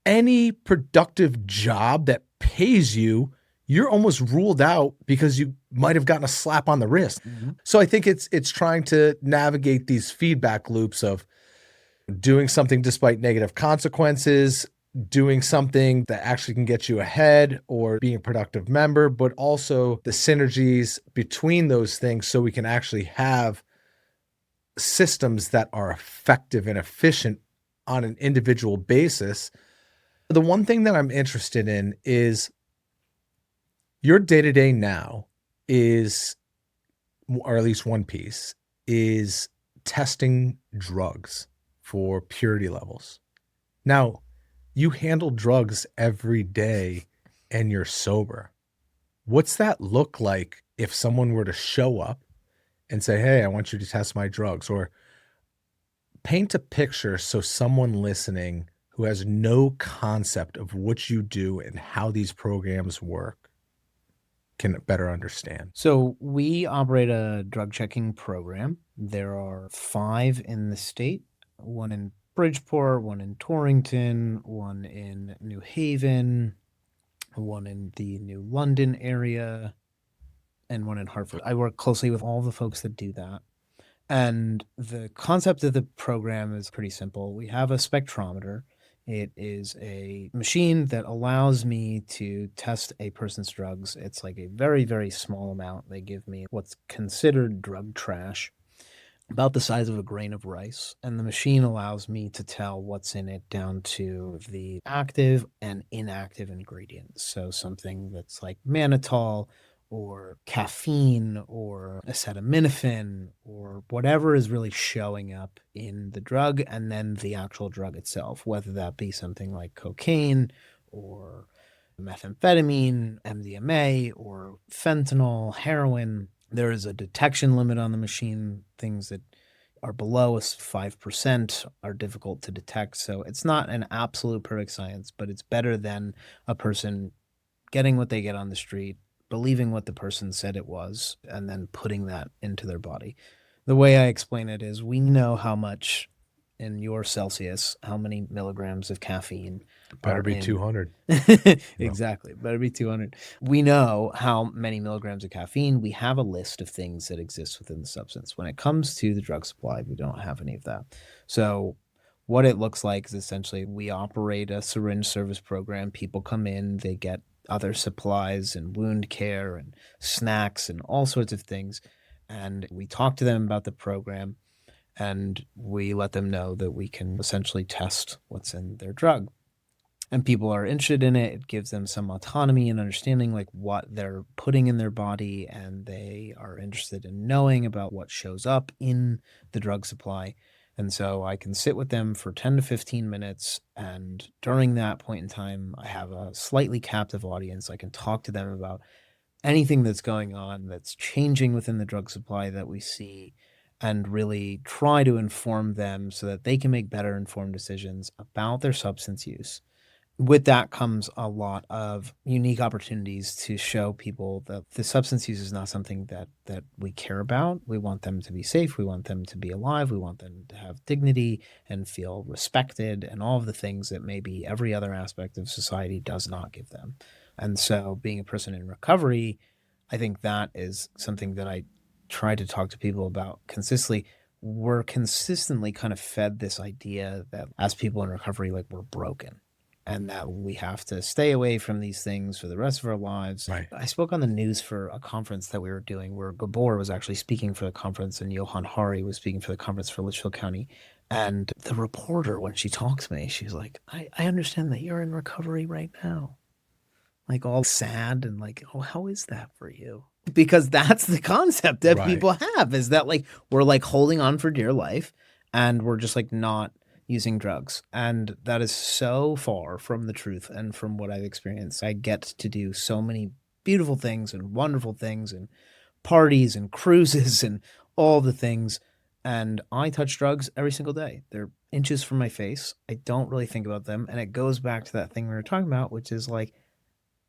any productive job that pays you. You're almost ruled out because you might have gotten a slap on the wrist. So I think it's trying to navigate these feedback loops of doing something despite negative consequences, doing something that actually can get you ahead, or being a productive member, but also the synergies between those things so we can actually have systems that are effective and efficient on an individual basis. The one thing that I'm interested in is your day-to-day now is, or at least one piece, is testing drugs for purity levels. Now, you handle drugs every day and you're sober. What's that look like if someone were to show up and say, hey, I want you to test my drugs? Or paint a picture so someone listening who has no concept of what you do and how these programs work can better understand. So we operate a drug checking program. There are 5 in the state, one in Bridgeport, one in Torrington, one in New Haven, one in the New London area, and one in Hartford. I work closely with all the folks that do that. And the concept of the program is pretty simple. We have a spectrometer. It is a machine that allows me to test a person's drugs. It's like a very, very small amount. They give me what's considered drug trash, about the size of a grain of rice. And the machine allows me to tell what's in it down to the active and inactive ingredients. So something that's like mannitol or caffeine or acetaminophen or whatever is really showing up in the drug, and then the actual drug itself, whether that be something like cocaine or methamphetamine, MDMA, or fentanyl, heroin. There is a detection limit on the machine. Things that are below 5% are difficult to detect. So it's not an absolute perfect science, but it's better than a person getting what they get on the street, believing what the person said it was, and then putting that into their body. The way I explain it is, we know how much in your Celsius, how many milligrams of caffeine. Better be 200. Exactly. Better be 200. We know how many milligrams of caffeine. We have a list of things that exist within the substance. When it comes to the drug supply, we don't have any of that. So what it looks like is essentially we operate a syringe service program. People come in, they get other supplies and wound care and snacks and all sorts of things. And we talk to them about the program. And we let them know that we can essentially test what's in their drug. And people are interested in it. It gives them some autonomy and understanding like what they're putting in their body, and they are interested in knowing about what shows up in the drug supply. And so I can sit with them for 10 to 15 minutes. And during that point in time, I have a slightly captive audience. I can talk to them about anything that's going on that's changing within the drug supply that we see, and really try to inform them so that they can make better informed decisions about their substance use. With that comes a lot of unique opportunities to show people that the substance use is not something that we care about. We want them to be safe. We want them to be alive. We want them to have dignity and feel respected, and all of the things that maybe every other aspect of society does not give them. And so being a person in recovery, I think that is something that I try to talk to people about consistently. We're consistently kind of fed this idea that as people in recovery, like we're broken, and that we have to stay away from these things for the rest of our lives. Right. I spoke on the news for a conference that we were doing where Gabor was actually speaking for the conference and Johann was speaking for the conference for Litchfield County. And the reporter, when she talked to me, she's like, I understand that you're in recovery right now. Like all sad and like, oh, how is that for you? Because that's the concept that Right. people have, is that like we're like holding on for dear life and we're just like not using drugs. And that is so far from the truth and from what I've experienced. I get to do so many beautiful things and wonderful things and parties and cruises and all the things. And I touch drugs every single day. They're inches from my face. I don't really think about them. And it goes back to that thing we were talking about, which is like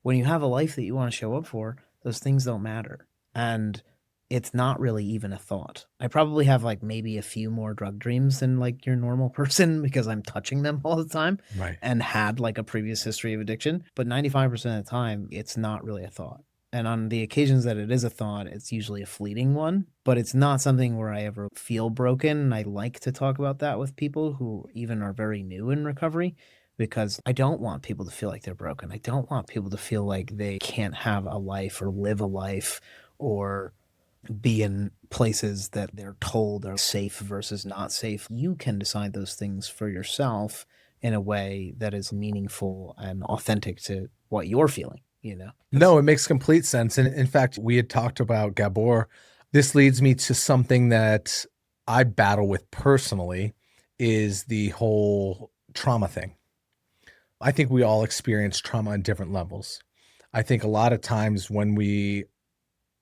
when you have a life that you want to show up for, those things don't matter. And it's not really even a thought. I probably have like maybe a few more drug dreams than like your normal person because I'm touching them all the time Right. and had like a previous history of addiction. But 95% of the time, it's not really a thought. And on the occasions that it is a thought, it's usually a fleeting one, but it's not something where I ever feel broken. I like to talk about that with people who even are very new in recovery, because I don't want people to feel like they're broken. I don't want people to feel like they can't have a life or live a life or be in places that they're told are safe versus not safe. You can decide those things for yourself in a way that is meaningful and authentic to what you're feeling, you know? No, it makes complete sense. And in fact, we had talked about Gabor. This leads me to something that I battle with personally, is the whole trauma thing. I think we all experience trauma on different levels. I think a lot of times when we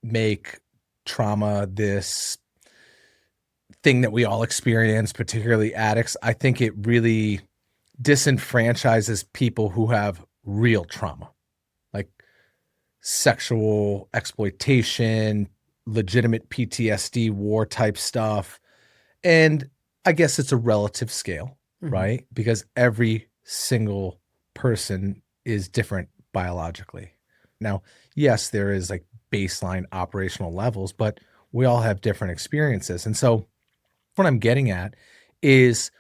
make trauma this thing that we all experience, particularly addicts, I think it really disenfranchises people who have real trauma, like sexual exploitation, legitimate PTSD, war type stuff. And I guess it's a relative scale, right? Because every single person is different biologically. Now, yes, there is like baseline operational levels, but we all have different experiences. And so what I'm getting at is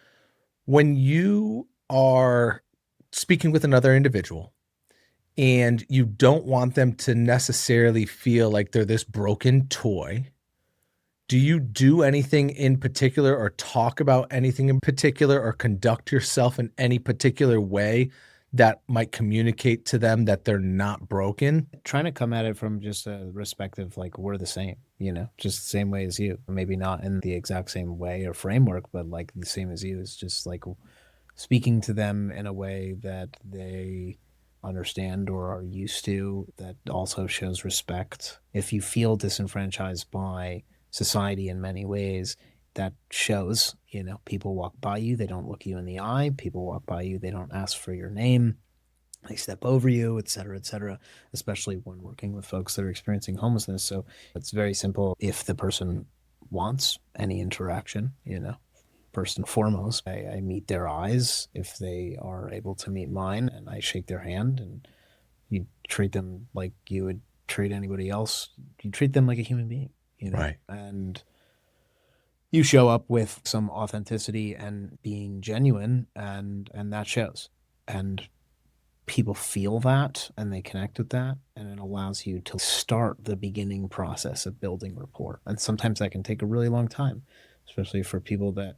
when you are speaking with another individual and you don't want them to necessarily feel like they're this broken toy, do you do anything in particular or talk about anything in particular or conduct yourself in any particular way that might communicate to them that they're not broken? Trying to come at it from just a respective, like we're the same, you know, just the same way as you. Maybe not in the exact same way or framework, but like the same as you. Is just like speaking to them in a way that they understand or are used to, that also shows respect. If you feel disenfranchised by society in many ways, that shows, you know, people walk by you, they don't look you in the eye. People walk by you, they don't ask for your name. They step over you, et cetera, especially when working with folks that are experiencing homelessness. So it's very simple. If the person wants any interaction, you know, first and foremost, I meet their eyes if they are able to meet mine, and I shake their hand, and you treat them like you would treat anybody else. You treat them like a human being, you know? Right. And you show up with some authenticity and being genuine, and that shows. And people feel that and they connect with that, and it allows you to start the beginning process of building rapport. And sometimes that can take a really long time, especially for people that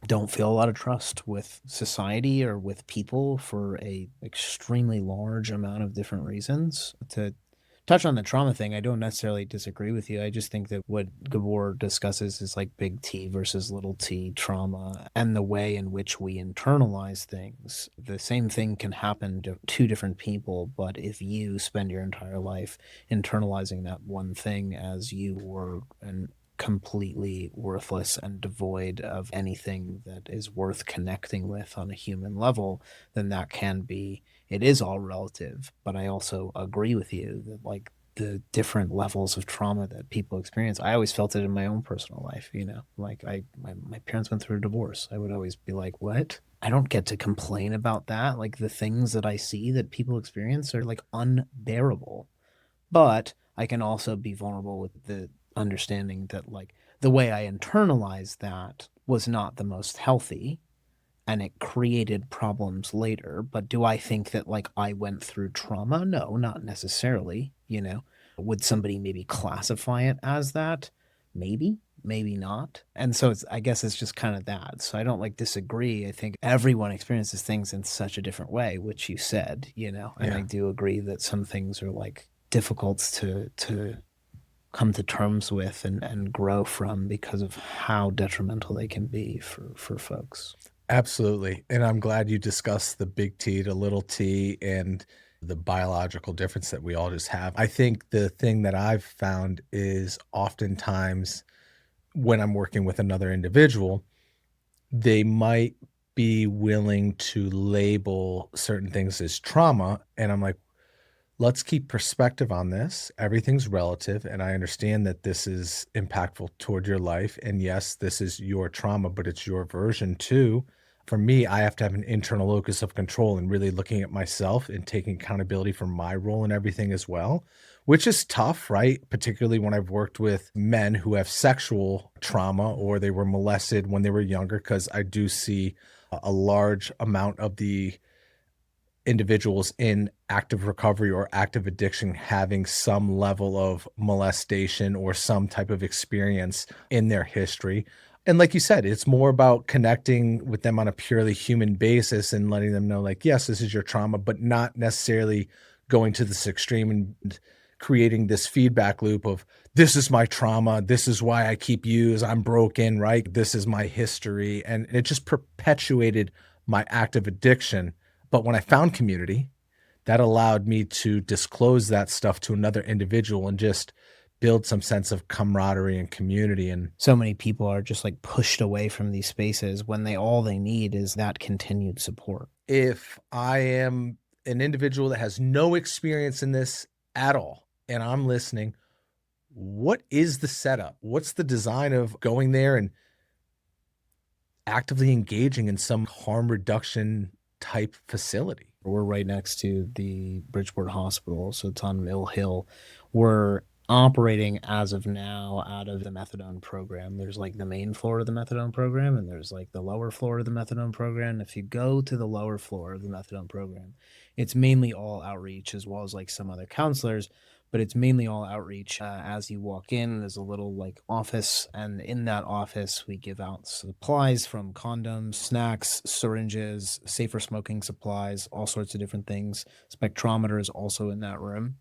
don't feel a lot of trust with society or with people for a extremely large amount of different reasons. To touch on the trauma thing, I don't necessarily disagree with you. I just think that what Gabor discusses is like big T versus little t trauma and the way in which we internalize things. The same thing can happen to two different people, but if you spend your entire life internalizing that one thing as you were an completely worthless and devoid of anything that is worth connecting with on a human level, then that can be, it is all relative. But I also agree with you that like the different levels of trauma that people experience, I always felt it in my own personal life, you know, like my parents went through a divorce. I would always be like, what? I don't get to complain about that. Like the things that I see that people experience are like unbearable. But I can also be vulnerable with the understanding that like the way I internalized that was not the most healthy and it created problems later. But do I think that like I went through trauma? No, not necessarily, you know. Would somebody maybe classify it as that? Maybe, maybe not. And so I guess it's just kind of that. So I don't like disagree. I think everyone experiences things in such a different way, which you said, you know, and I do agree that some things are like difficult to come to terms with and grow from because of how detrimental they can be for folks. Absolutely. And I'm glad you discussed the big T to little t and the biological difference that we all just have. I think the thing that I've found is oftentimes when I'm working with another individual, they might be willing to label certain things as trauma. And I'm like, let's keep perspective on this. Everything's relative. And I understand that this is impactful toward your life. And yes, this is your trauma, but it's your version too. For me, I have to have an internal locus of control and really looking at myself and taking accountability for my role in everything as well, which is tough, right? Particularly when I've worked with men who have sexual trauma or they were molested when they were younger, because I do see a large amount of the individuals in active recovery or active addiction having some level of molestation or some type of experience in their history. And like you said, it's more about connecting with them on a purely human basis and letting them know, like, yes, this is your trauma, but not necessarily going to this extreme and creating this feedback loop of this is my trauma. This is why I keep used. I'm broken, right? This is my history. And it just perpetuated my active addiction. But when I found community, that allowed me to disclose that stuff to another individual and just build some sense of camaraderie and community. And so many people are just like pushed away from these spaces when all they need is that continued support. If I am an individual that has no experience in this at all, and I'm listening, what is the setup? What's the design of going there and actively engaging in some harm reduction type facility? We're right next to the Bridgeport Hospital, so it's on Mill Hill. We're operating as of now out of the methadone program. There's like the main floor of the methadone program and there's like the lower floor of the methadone program. If you go to the lower floor of the methadone program, it's mainly all outreach as well as like some other counselors, but it's mainly all outreach. As you walk in, there's a little like office, and in that office we give out supplies from condoms, snacks, syringes, safer smoking supplies, all sorts of different things. Spectrometer is also in that room.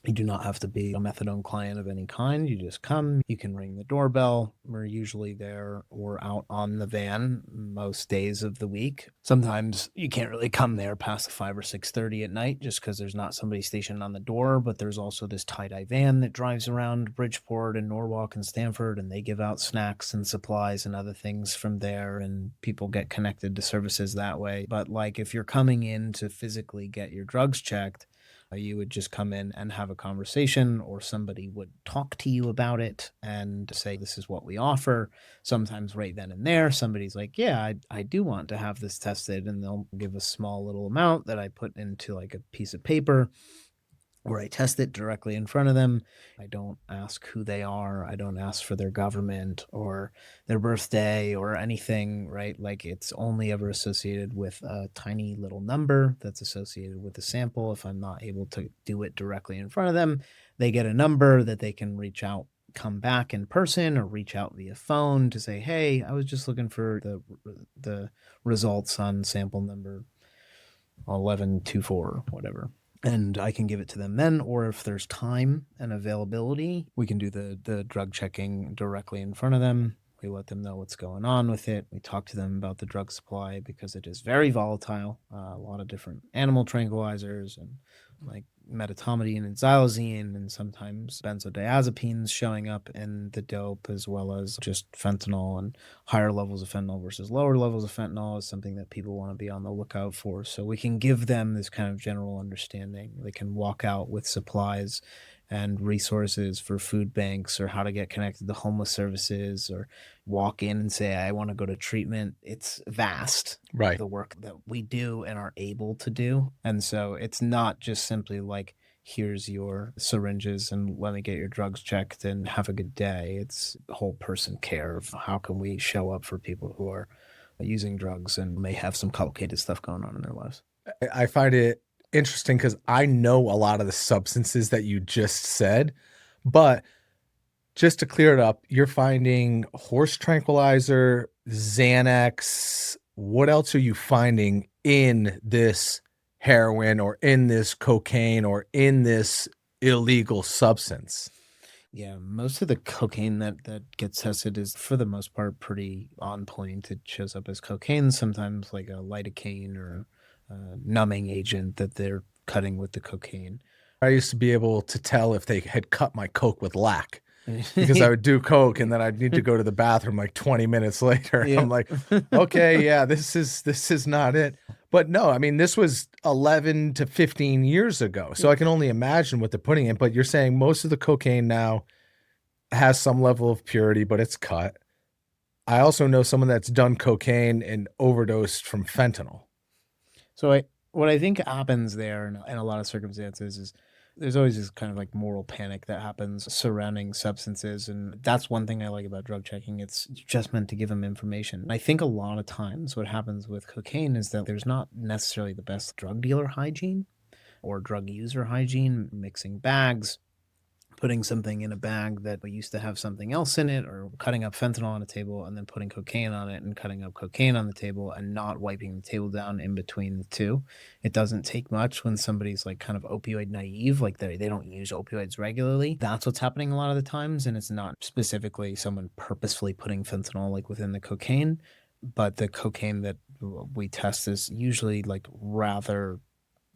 You do not have to be a methadone client of any kind. You just come, you can ring the doorbell. We're usually there or out on the van most days of the week. Sometimes you can't really come there past 5 or 6:30 at night just because there's not somebody stationed on the door, but there's also this tie-dye van that drives around Bridgeport and Norwalk and Stamford, and they give out snacks and supplies and other things from there, and people get connected to services that way. But like if you're coming in to physically get your drugs checked, you would just come in and have a conversation, or somebody would talk to you about it and say, this is what we offer. Sometimes right then and there, somebody's like, yeah, I do want to have this tested. And they'll give a small little amount that I put into like a piece of paper where I test it directly in front of them. I don't ask who they are. I don't ask for their government or their birthday or anything, right? Like it's only ever associated with a tiny little number that's associated with the sample. If I'm not able to do it directly in front of them, they get a number that they can reach out come back in person or reach out via phone to say, hey, I was just looking for the results on sample number 1124, whatever. And I can give it to them then, or if there's time and availability, we can do the drug checking directly in front of them. We let them know what's going on with it. We talk to them about the drug supply because it is very volatile. A lot of different animal tranquilizers and like medetomidine and xylazine, and sometimes benzodiazepines showing up in the dope, as well as just fentanyl, and higher levels of fentanyl versus lower levels of fentanyl is something that people want to be on the lookout for. So we can give them this kind of general understanding. They can walk out with supplies and resources for food banks, or how to get connected to homeless services, or walk in and say, I want to go to treatment. It's vast, Right. the work that we do and are able to do. And so it's not just simply like, here's your syringes and let me get your drugs checked and have a good day. It's whole person care of how can we show up for people who are using drugs and may have some complicated stuff going on in their lives. I find it interesting because I know a lot of the substances that you just said, but just to clear it up, you're finding horse tranquilizer, Xanax. What else are you finding in this heroin or in this cocaine or in this illegal substance? Yeah, most of the cocaine that gets tested is, for the most part, pretty on point. It shows up as cocaine, sometimes like a lidocaine or a numbing agent that they're cutting with the cocaine. I used to be able to tell if they had cut my Coke with lac because I would do Coke and then I'd need to go to the bathroom like 20 minutes later. Yeah. I'm like, okay, yeah, this is not it. But no, I mean, this was 11 to 15 years ago. So I can only imagine what they're putting in. But you're saying most of the cocaine now has some level of purity, but it's cut. I also know someone that's done cocaine and overdosed from fentanyl. So what I think happens there in a lot of circumstances is there's always this kind of like moral panic that happens surrounding substances. And that's one thing I like about drug checking. It's just meant to give them information. And I think a lot of times what happens with cocaine is that there's not necessarily the best drug dealer hygiene or drug user hygiene, mixing bags, putting something in a bag that used to have something else in it, or cutting up fentanyl on a table and then putting cocaine on it and cutting up cocaine on the table and not wiping the table down in between the two. It doesn't take much when somebody's like kind of opioid naive, like they don't use opioids regularly. That's what's happening a lot of the times. And it's not specifically someone purposefully putting fentanyl like within the cocaine, but the cocaine that we test is usually like rather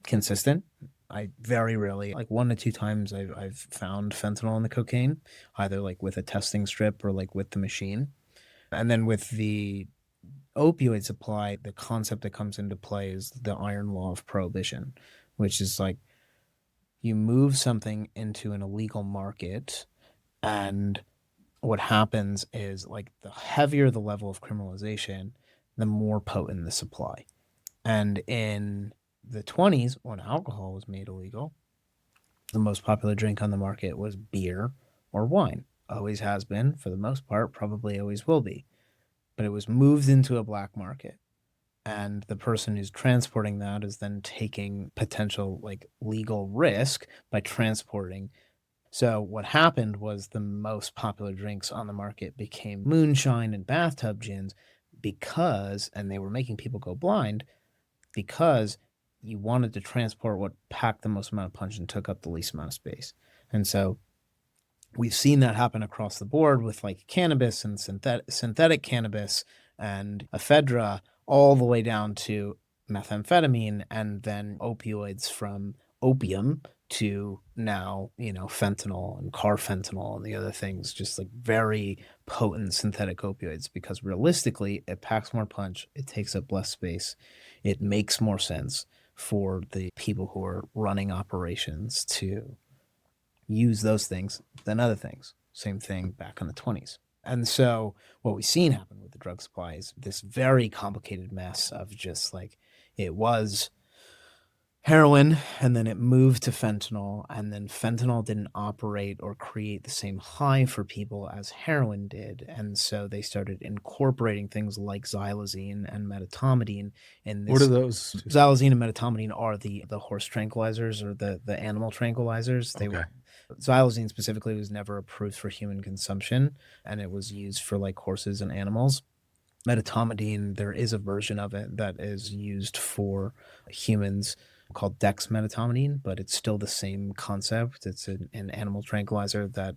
consistent. I very rarely, like 1 to 2 times, I've found fentanyl in the cocaine, either like with a testing strip or like with the machine. And then with the opioid supply, the concept that comes into play is the iron law of prohibition, which is like you move something into an illegal market, and what happens is like the heavier the level of criminalization, the more potent the supply. And in the 20s, when alcohol was made illegal, the most popular drink on the market was beer or wine. Always has been, for the most part, probably always will be. But it was moved into a black market. And the person who's transporting that is then taking potential like legal risk by transporting. So what happened was the most popular drinks on the market became moonshine and bathtub gins because, and they were making people go blind because you wanted to transport what packed the most amount of punch and took up the least amount of space. And so we've seen that happen across the board with like cannabis and synthetic cannabis and ephedra, all the way down to methamphetamine, and then opioids from opium to now, fentanyl and carfentanil and the other things, just like very potent synthetic opioids, because realistically, it packs more punch, it takes up less space, it makes more sense for the people who are running operations to use those things than other things. Same thing back in the 20s. And so what we've seen happen with the drug supply is this very complicated mess of just like, it was heroin, and then it moved to fentanyl, and then fentanyl didn't operate or create the same high for people as heroin did, and so they started incorporating things like xylazine and medetomidine in What are this. those two? Xylazine and medetomidine are the horse tranquilizers, or the animal tranquilizers. Okay. Xylazine specifically was never approved for human consumption, and it was used for like horses and animals. Medetomidine, there is a version of it that is used for humans called dexmedetomidine, but it's still the same concept. It's an animal tranquilizer that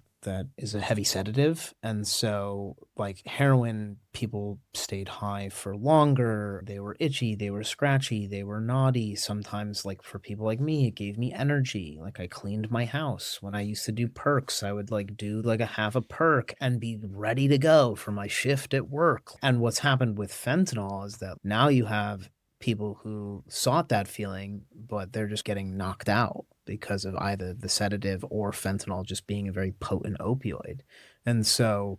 is a heavy sedative. And so like heroin, people stayed high for longer. They were itchy, they were scratchy, they were naughty. Sometimes like for people like me, it gave me energy. Like I cleaned my house. When I used to do perks, I would like do like a half a perk and be ready to go for my shift at work. And what's happened with fentanyl is that now you have people who sought that feeling, but they're just getting knocked out because of either the sedative or fentanyl just being a very potent opioid. And so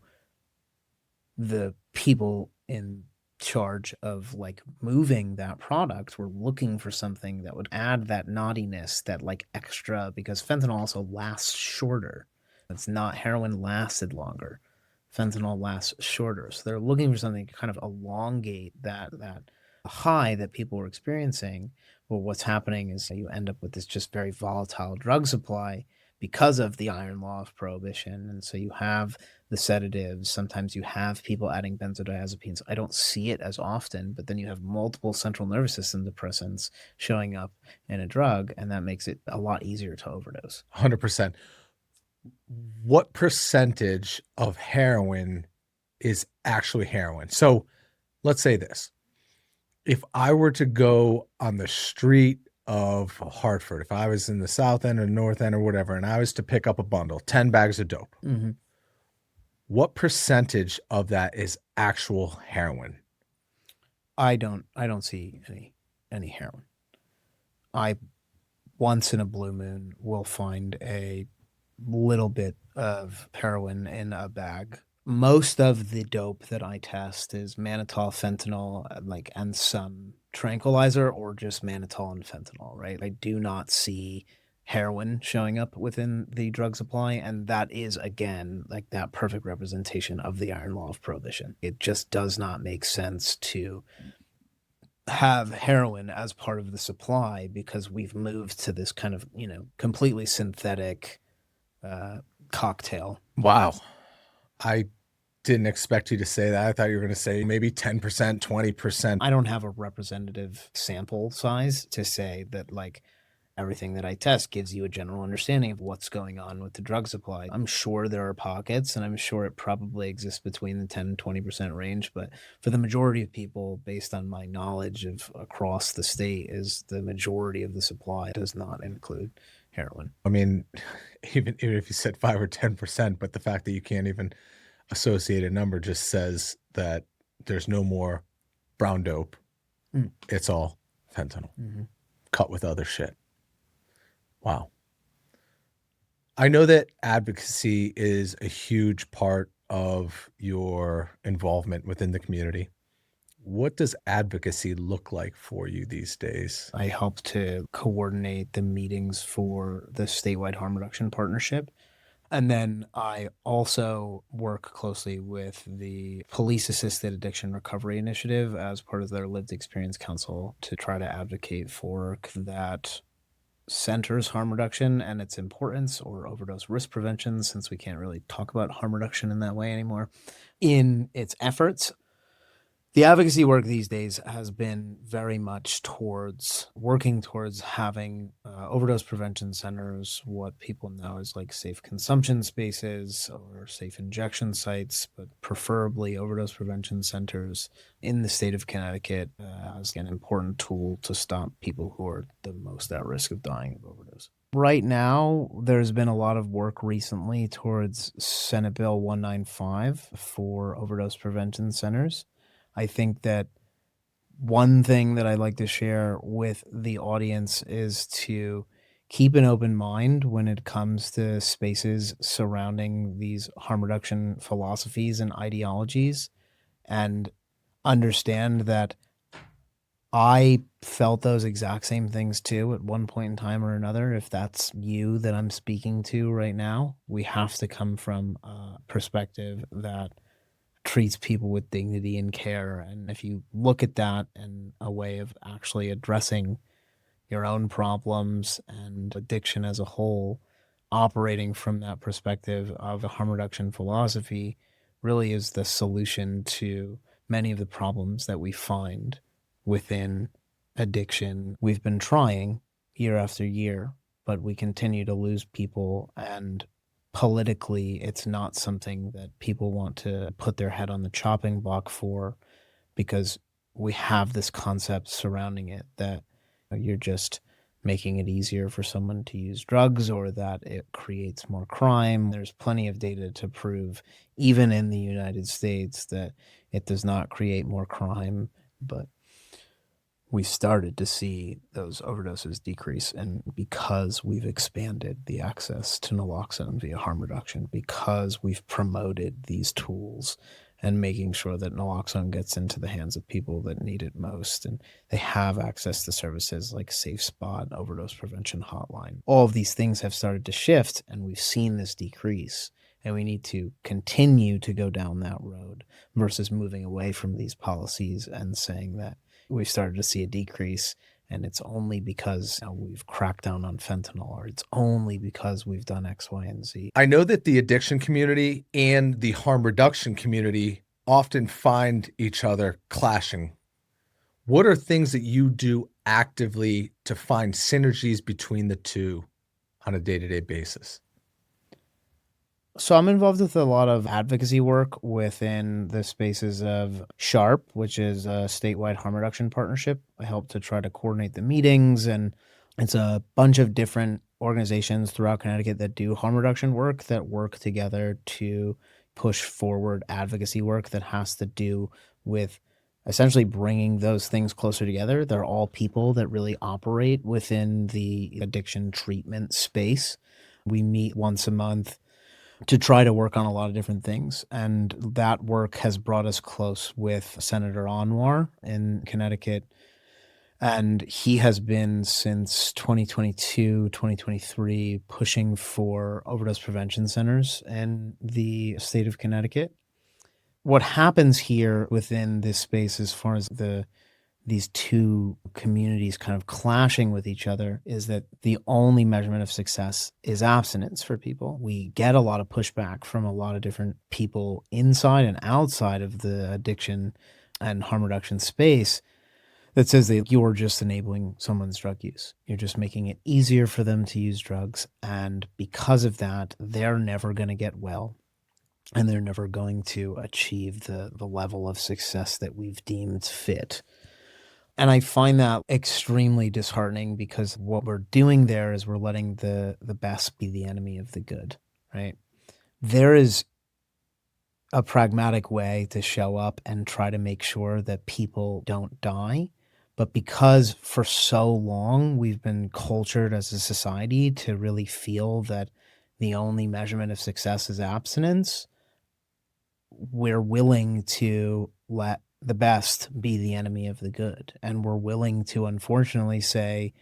the people in charge of like moving that product were looking for something that would add that naughtiness, that like extra, because fentanyl also lasts shorter. It's not, heroin lasted longer. Fentanyl lasts shorter. So they're looking for something to kind of elongate that high that people were experiencing. Well, what's happening is you end up with this just very volatile drug supply because of the iron law of prohibition. And so you have the sedatives. Sometimes you have people adding benzodiazepines. I don't see it as often, but then you have multiple central nervous system depressants showing up in a drug, and that makes it a lot easier to overdose. 100%. What percentage of heroin is actually heroin? So let's say this. If I were to go on the street of Hartford, if I was in the South End or North End or whatever, and I was to pick up a bundle, 10 bags of dope, what percentage of that is actual heroin? I don't see any heroin. I once in a blue moon will find a little bit of heroin in a bag. Most of the dope that I test is mannitol, fentanyl, like, and some tranquilizer, or just mannitol and fentanyl, right? I do not see heroin showing up within the drug supply, and that is, again, like that perfect representation of the iron law of prohibition. It just does not make sense to have heroin as part of the supply because we've moved to this kind of, completely synthetic cocktail. Wow. I didn't expect you to say that. I thought you were going to say maybe 10%, 20%. I don't have a representative sample size to say that like everything that I test gives you a general understanding of what's going on with the drug supply. I'm sure there are pockets, and I'm sure it probably exists between the 10 and 20% range, but for the majority of people, based on my knowledge of across the state, is the majority of the supply does not include heroin. I mean, even if you said 5 or 10%, but the fact that you can't even associate a number just says that there's no more brown dope. It's all fentanyl cut with other shit. Wow. I know that advocacy is a huge part of your involvement within the community. What does advocacy look like for you these days? I help to coordinate the meetings for the statewide harm reduction partnership. And then I also work closely with the Police Assisted Addiction Recovery Initiative as part of their Lived Experience Council to try to advocate for that centers harm reduction and its importance, or overdose risk prevention, since we can't really talk about harm reduction in that way anymore, in its efforts. The advocacy work these days has been very much towards working towards having overdose prevention centers, what people know as like safe consumption spaces or safe injection sites, but preferably overdose prevention centers in the state of Connecticut as an important tool to stop people who are the most at risk of dying of overdose. Right now, there's been a lot of work recently towards Senate Bill 195 for overdose prevention centers. I think that one thing that I'd like to share with the audience is to keep an open mind when it comes to spaces surrounding these harm reduction philosophies and ideologies, and understand that I felt those exact same things too at one point in time or another. If that's you that I'm speaking to right now, we have to come from a perspective that treats people with dignity and care. And if you look at that in a way of actually addressing your own problems and addiction as a whole, operating from that perspective of a harm reduction philosophy really is the solution to many of the problems that we find within addiction. We've been trying year after year, but we continue to lose people, and politically it's not something that people want to put their head on the chopping block for, because we have this concept surrounding it that you're just making it easier for someone to use drugs or that it creates more crime. There's plenty of data to prove, even in the United States, that it does not create more crime, but we started to see those overdoses decrease. And because we've expanded the access to naloxone via harm reduction, because we've promoted these tools and making sure that naloxone gets into the hands of people that need it most, and they have access to services like Safe Spot, Overdose Prevention Hotline. All of these things have started to shift, and we've seen this decrease. And we need to continue to go down that road versus moving away from these policies and saying that we've started to see a decrease and it's only because we've cracked down on fentanyl, or it's only because we've done X, Y, and Z. I know that the addiction community and the harm reduction community often find each other clashing. What are things that you do actively to find synergies between the two on a day-to-day basis? So I'm involved with a lot of advocacy work within the spaces of SHARP, which is a statewide harm reduction partnership. I help to try to coordinate the meetings, and it's a bunch of different organizations throughout Connecticut that do harm reduction work that work together to push forward advocacy work that has to do with essentially bringing those things closer together. They're all people that really operate within the addiction treatment space. We meet once a month to try to work on a lot of different things. And that work has brought us close with Senator Anwar in Connecticut. And he has been since 2022, 2023, pushing for overdose prevention centers in the state of Connecticut. What happens here within this space, as far as these two communities kind of clashing with each other, is that the only measurement of success is abstinence for people. We get a lot of pushback from a lot of different people inside and outside of the addiction and harm reduction space that says that you're just enabling someone's drug use. You're just making it easier for them to use drugs. And because of that, they're never going to get well. And they're never going to achieve the level of success that we've deemed fit. And I find that extremely disheartening, because what we're doing there is we're letting the best be the enemy of the good, right? There is a pragmatic way to show up and try to make sure that people don't die. But because for so long we've been cultured as a society to really feel that the only measurement of success is abstinence, we're willing to let the best be the enemy of the good. And we're willing to, unfortunately, say,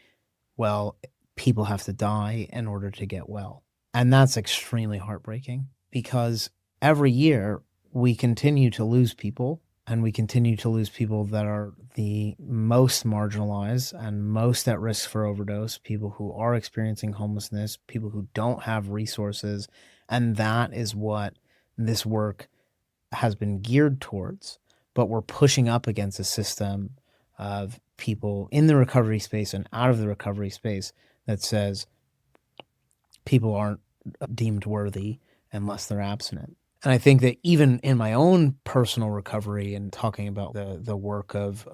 well, people have to die in order to get well. And that's extremely heartbreaking, because every year we continue to lose people, and we continue to lose people that are the most marginalized and most at risk for overdose, people who are experiencing homelessness, people who don't have resources. And that is what this work has been geared towards. But we're pushing up against a system of people in the recovery space and out of the recovery space that says people aren't deemed worthy unless they're abstinent. And I think that even in my own personal recovery, and talking about the work of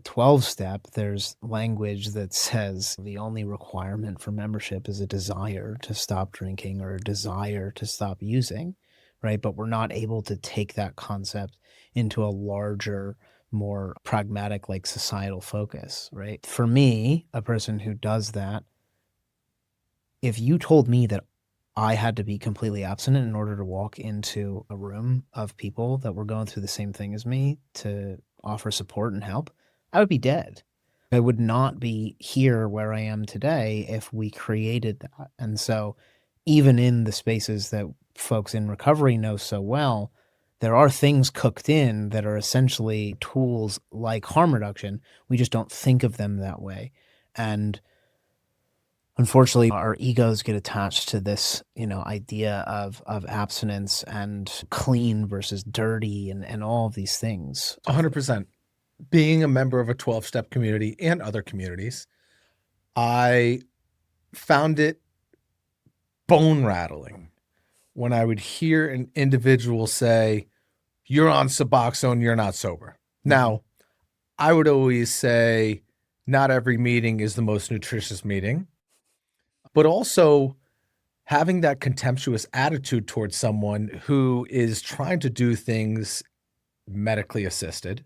12-step, there's language that says the only requirement for membership is a desire to stop drinking or a desire to stop using, right? But we're not able to take that concept into a larger, more pragmatic, like societal focus, right? For me, a person who does that, if you told me that I had to be completely abstinent in order to walk into a room of people that were going through the same thing as me to offer support and help, I would be dead. I would not be here where I am today if we created that. And so even in the spaces that folks in recovery know so well, there are things cooked in that are essentially tools like harm reduction. We just don't think of them that way. And unfortunately, our egos get attached to this, idea of abstinence and clean versus dirty and all of these things. 100%. Being a member of a 12-step community and other communities, I found it bone rattling when I would hear an individual say, "You're on Suboxone, you're not sober." Now, I would always say, not every meeting is the most nutritious meeting, but also having that contemptuous attitude towards someone who is trying to do things medically assisted,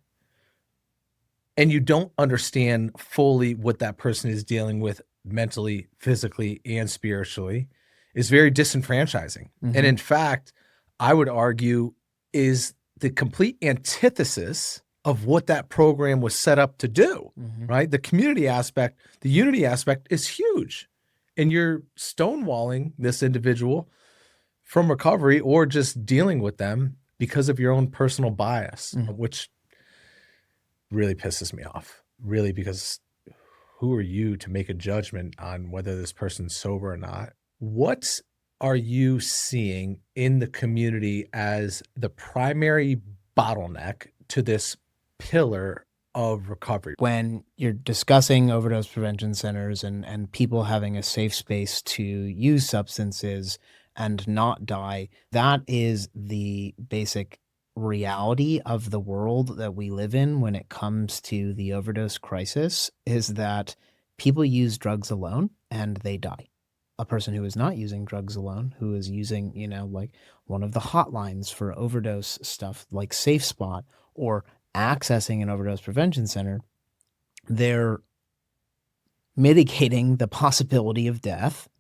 and you don't understand fully what that person is dealing with mentally, physically, and spiritually, is very disenfranchising. And in fact, I would argue is the complete antithesis of what that program was set up to do, right? The community aspect, the unity aspect is huge. And you're stonewalling this individual from recovery or just dealing with them because of your own personal bias, which really pisses me off, really, because who are you to make a judgment on whether this person's sober or not? What are you seeing in the community as the primary bottleneck to this pillar of recovery? When you're discussing overdose prevention centers and people having a safe space to use substances and not die, that is the basic reality of the world that we live in when it comes to the overdose crisis, is that people use drugs alone and they die. A person who is not using drugs alone, who is using, like one of the hotlines for overdose stuff like SafeSpot or accessing an overdose prevention center, they're mitigating the possibility of death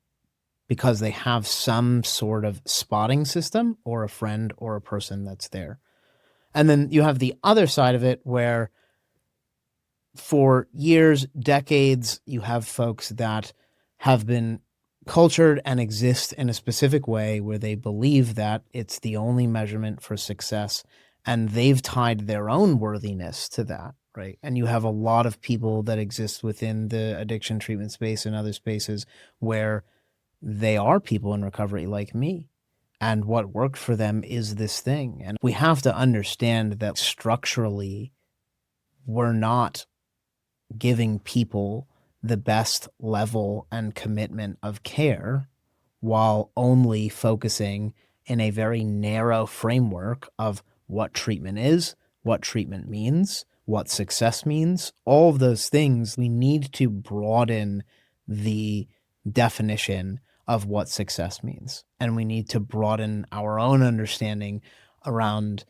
because they have some sort of spotting system or a friend or a person that's there. And then you have the other side of it where for years, decades, you have folks that have been cultured and exist in a specific way where they believe that it's the only measurement for success, and they've tied their own worthiness to that, right? And you have a lot of people that exist within the addiction treatment space and other spaces where they are people in recovery like me. And what worked for them is this thing. And we have to understand that structurally, we're not giving people the best level and commitment of care while only focusing in a very narrow framework of what treatment is, what treatment means, what success means. All of those things, we need to broaden the definition of what success means. And we need to broaden our own understanding around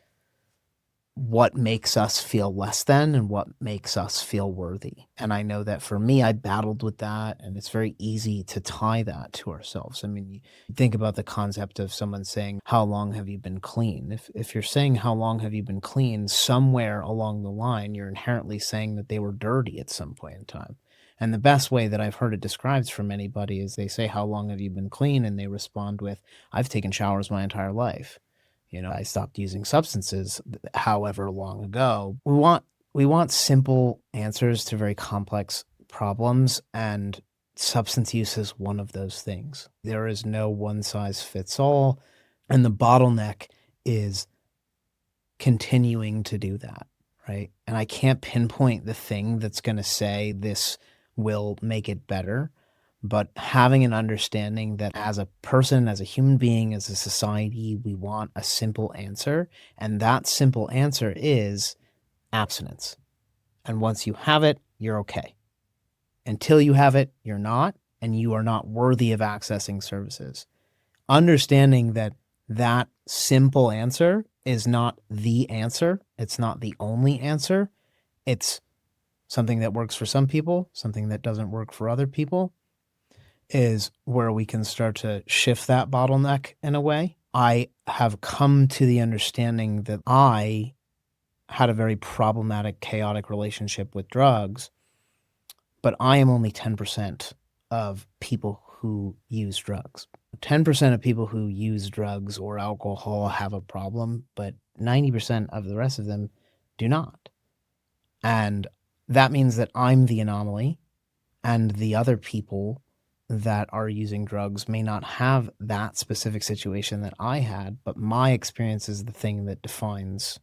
what makes us feel less than and what makes us feel worthy. And I know that for me, I battled with that, and it's very easy to tie that to ourselves. I mean, you think about the concept of someone saying, how long have you been clean? If you're saying, how long have you been clean, somewhere along the line, you're inherently saying that they were dirty at some point in time. And the best way that I've heard it described from anybody is they say, how long have you been clean? And they respond with, I've taken showers my entire life. I stopped using substances however long ago. We want simple answers to very complex problems, and substance use is one of those things. There is no one size fits all, and the bottleneck is continuing to do that, right? And I can't pinpoint the thing that's going to say this will make it better, but having an understanding that as a person, as a human being, as a society, we want a simple answer. And that simple answer is abstinence. And once you have it, you're okay. Until you have it, you're not, and you are not worthy of accessing services. Understanding that that simple answer is not the answer. It's not the only answer. It's something that works for some people, something that doesn't work for other people, is where we can start to shift that bottleneck in a way. I have come to the understanding that I had a very problematic, chaotic relationship with drugs but I am only 10% of people who use drugs. 10% of people who use drugs or alcohol have a problem, but 90% of the rest of them do not. And that means that I'm the anomaly, and the other people that are using drugs may not have that specific situation that I had, but my experience is the thing that defines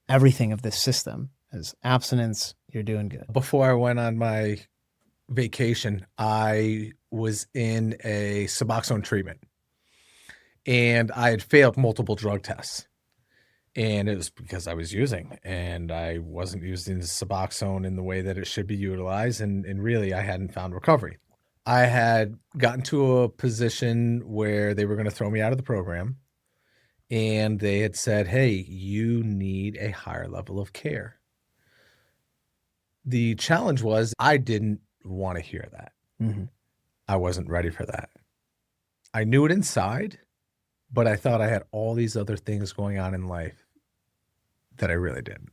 everything of this system. As abstinence, you're doing good. Before I went on my vacation, I was in a Suboxone treatment, and I had failed multiple drug tests. And it was because I was using, and I wasn't using the Suboxone in the way that it should be utilized. And really, I hadn't found recovery. I had gotten to a position where they were going to throw me out of the program, and they had said, hey, you need a higher level of care. The challenge was I didn't want to hear that. Mm-hmm. I wasn't ready for that. I knew it inside, but I thought I had all these other things going on in life that I really didn't.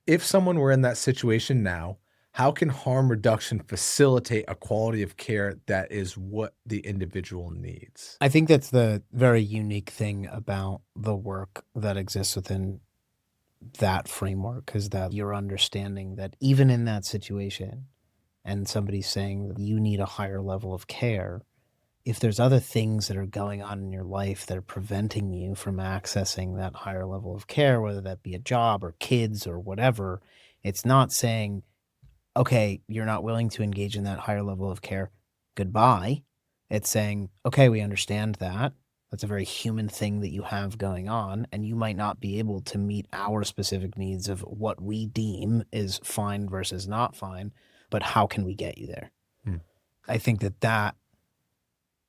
If someone were in that situation now, how can harm reduction facilitate a quality of care that is what the individual needs? I think that's the very unique thing about the work that exists within that framework, is that you're understanding that even in that situation, and somebody's saying that you need a higher level of care, if there's other things that are going on in your life that are preventing you from accessing that higher level of care, whether that be a job or kids or whatever, it's not saying, okay, you're not willing to engage in that higher level of care, goodbye. It's saying, okay, we understand that. That's a very human thing that you have going on, and you might not be able to meet our specific needs of what we deem is fine versus not fine, but how can we get you there? I think that that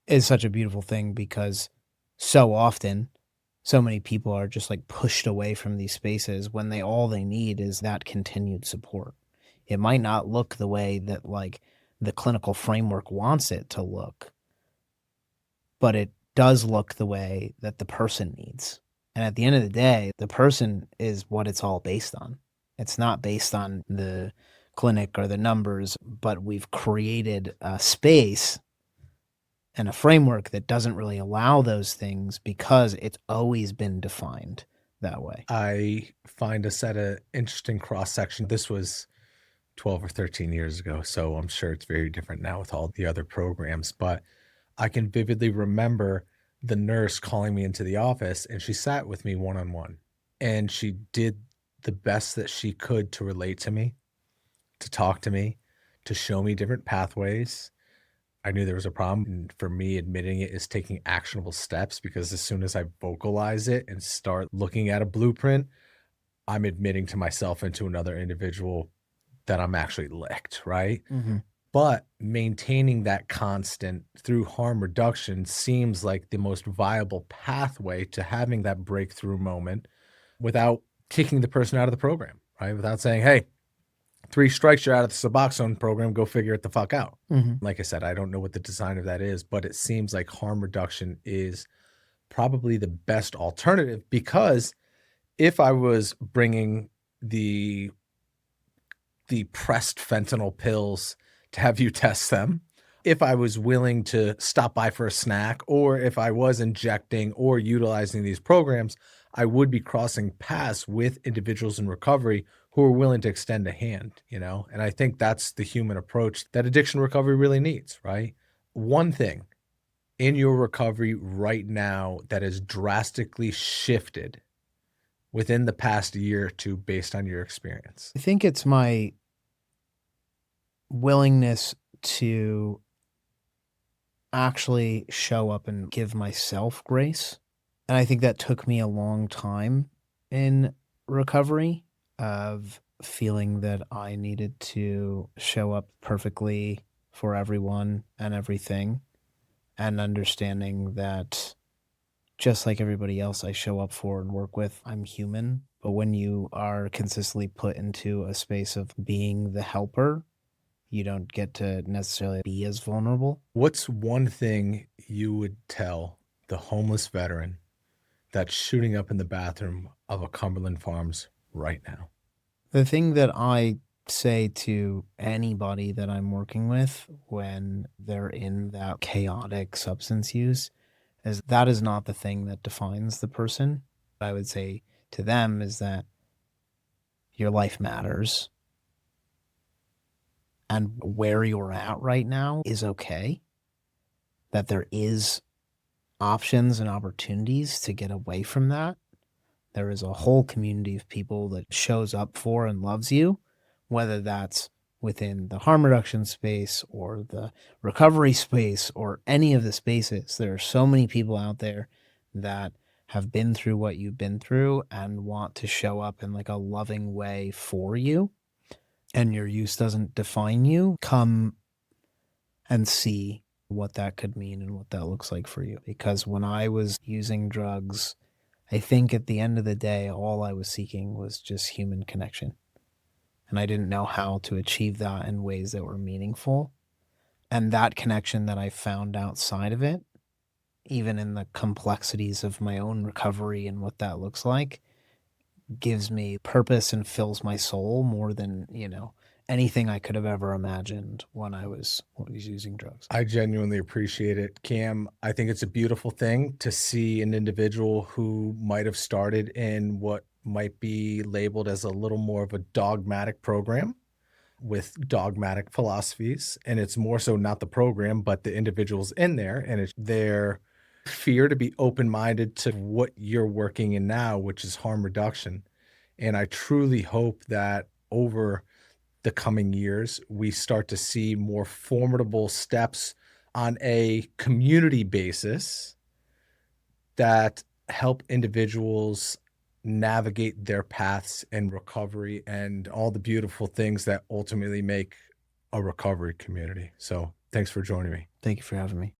is such a beautiful thing, because so often so many people are just like pushed away from these spaces when all they need is that continued support. It might not look the way that like the clinical framework wants it to look, but it does look the way that the person needs. And at the end of the day, the person is what it's all based on. It's not based on the clinic or the numbers, but we've created a space and a framework that doesn't really allow those things because it's always been defined that way. I find a set of interesting cross-section. This was 12 or 13 years ago, so I'm sure it's very different now with all the other programs, but I can vividly remember the nurse calling me into the office, and she sat with me one-on-one, and she did the best that she could to relate to me, to talk to me, to show me different pathways. I knew there was a problem, and for me, admitting it is taking actionable steps, because as soon as I vocalize it and start looking at a blueprint, I'm admitting to myself and to another individual that I'm actually licked, right? Mm-hmm. But maintaining that constant through harm reduction seems like the most viable pathway to having that breakthrough moment without kicking the person out of the program, right? Without saying, hey, 3 strikes, you're out of the Suboxone program, go figure it the fuck out. Mm-hmm. Like I said, I don't know what the design of that is, but it seems like harm reduction is probably the best alternative, because if I was bringing the pressed fentanyl pills to have you test them, if I was willing to stop by for a snack, or if I was injecting or utilizing these programs, I would be crossing paths with individuals in recovery who are willing to extend a hand, you know? And I think that's the human approach that addiction recovery really needs, right? One thing in your recovery right now that has drastically shifted within the past year or two based on your experience. I think it's my willingness to actually show up and give myself grace. And I think that took me a long time in recovery, of feeling that I needed to show up perfectly for everyone and everything, and understanding that just like everybody else I show up for and work with, I'm human. But when you are consistently put into a space of being the helper, you don't get to necessarily be as vulnerable. What's one thing you would tell the homeless veteran that's shooting up in the bathroom of a Cumberland Farms right now? The thing that I say to anybody that I'm working with when they're in that chaotic substance use is that is not the thing that defines the person. What I would say to them is that your life matters and where you're at right now is okay, that there is options and opportunities to get away from that. There is a whole community of people that shows up for and loves you, whether that's within the harm reduction space or the recovery space or any of the spaces. There are so many people out there that have been through what you've been through and want to show up in like a loving way for you. And your use doesn't define you. Come and see what that could mean and what that looks like for you. Because when I was using drugs, I think at the end of the day, all I was seeking was just human connection. And I didn't know how to achieve that in ways that were meaningful. And that connection that I found outside of it, even in the complexities of my own recovery and what that looks like, gives me purpose and fills my soul more than, anything I could have ever imagined when I was using drugs. I genuinely appreciate it, Cam. I think it's a beautiful thing to see an individual who might have started in what might be labeled as a little more of a dogmatic program with dogmatic philosophies. And it's more so not the program, but the individuals in there. And it's their fear to be open-minded to what you're working in now, which is harm reduction. And I truly hope that over the coming years, we start to see more formidable steps on a community basis that help individuals navigate their paths in recovery and all the beautiful things that ultimately make a recovery community. So thanks for joining me. Thank you for having me.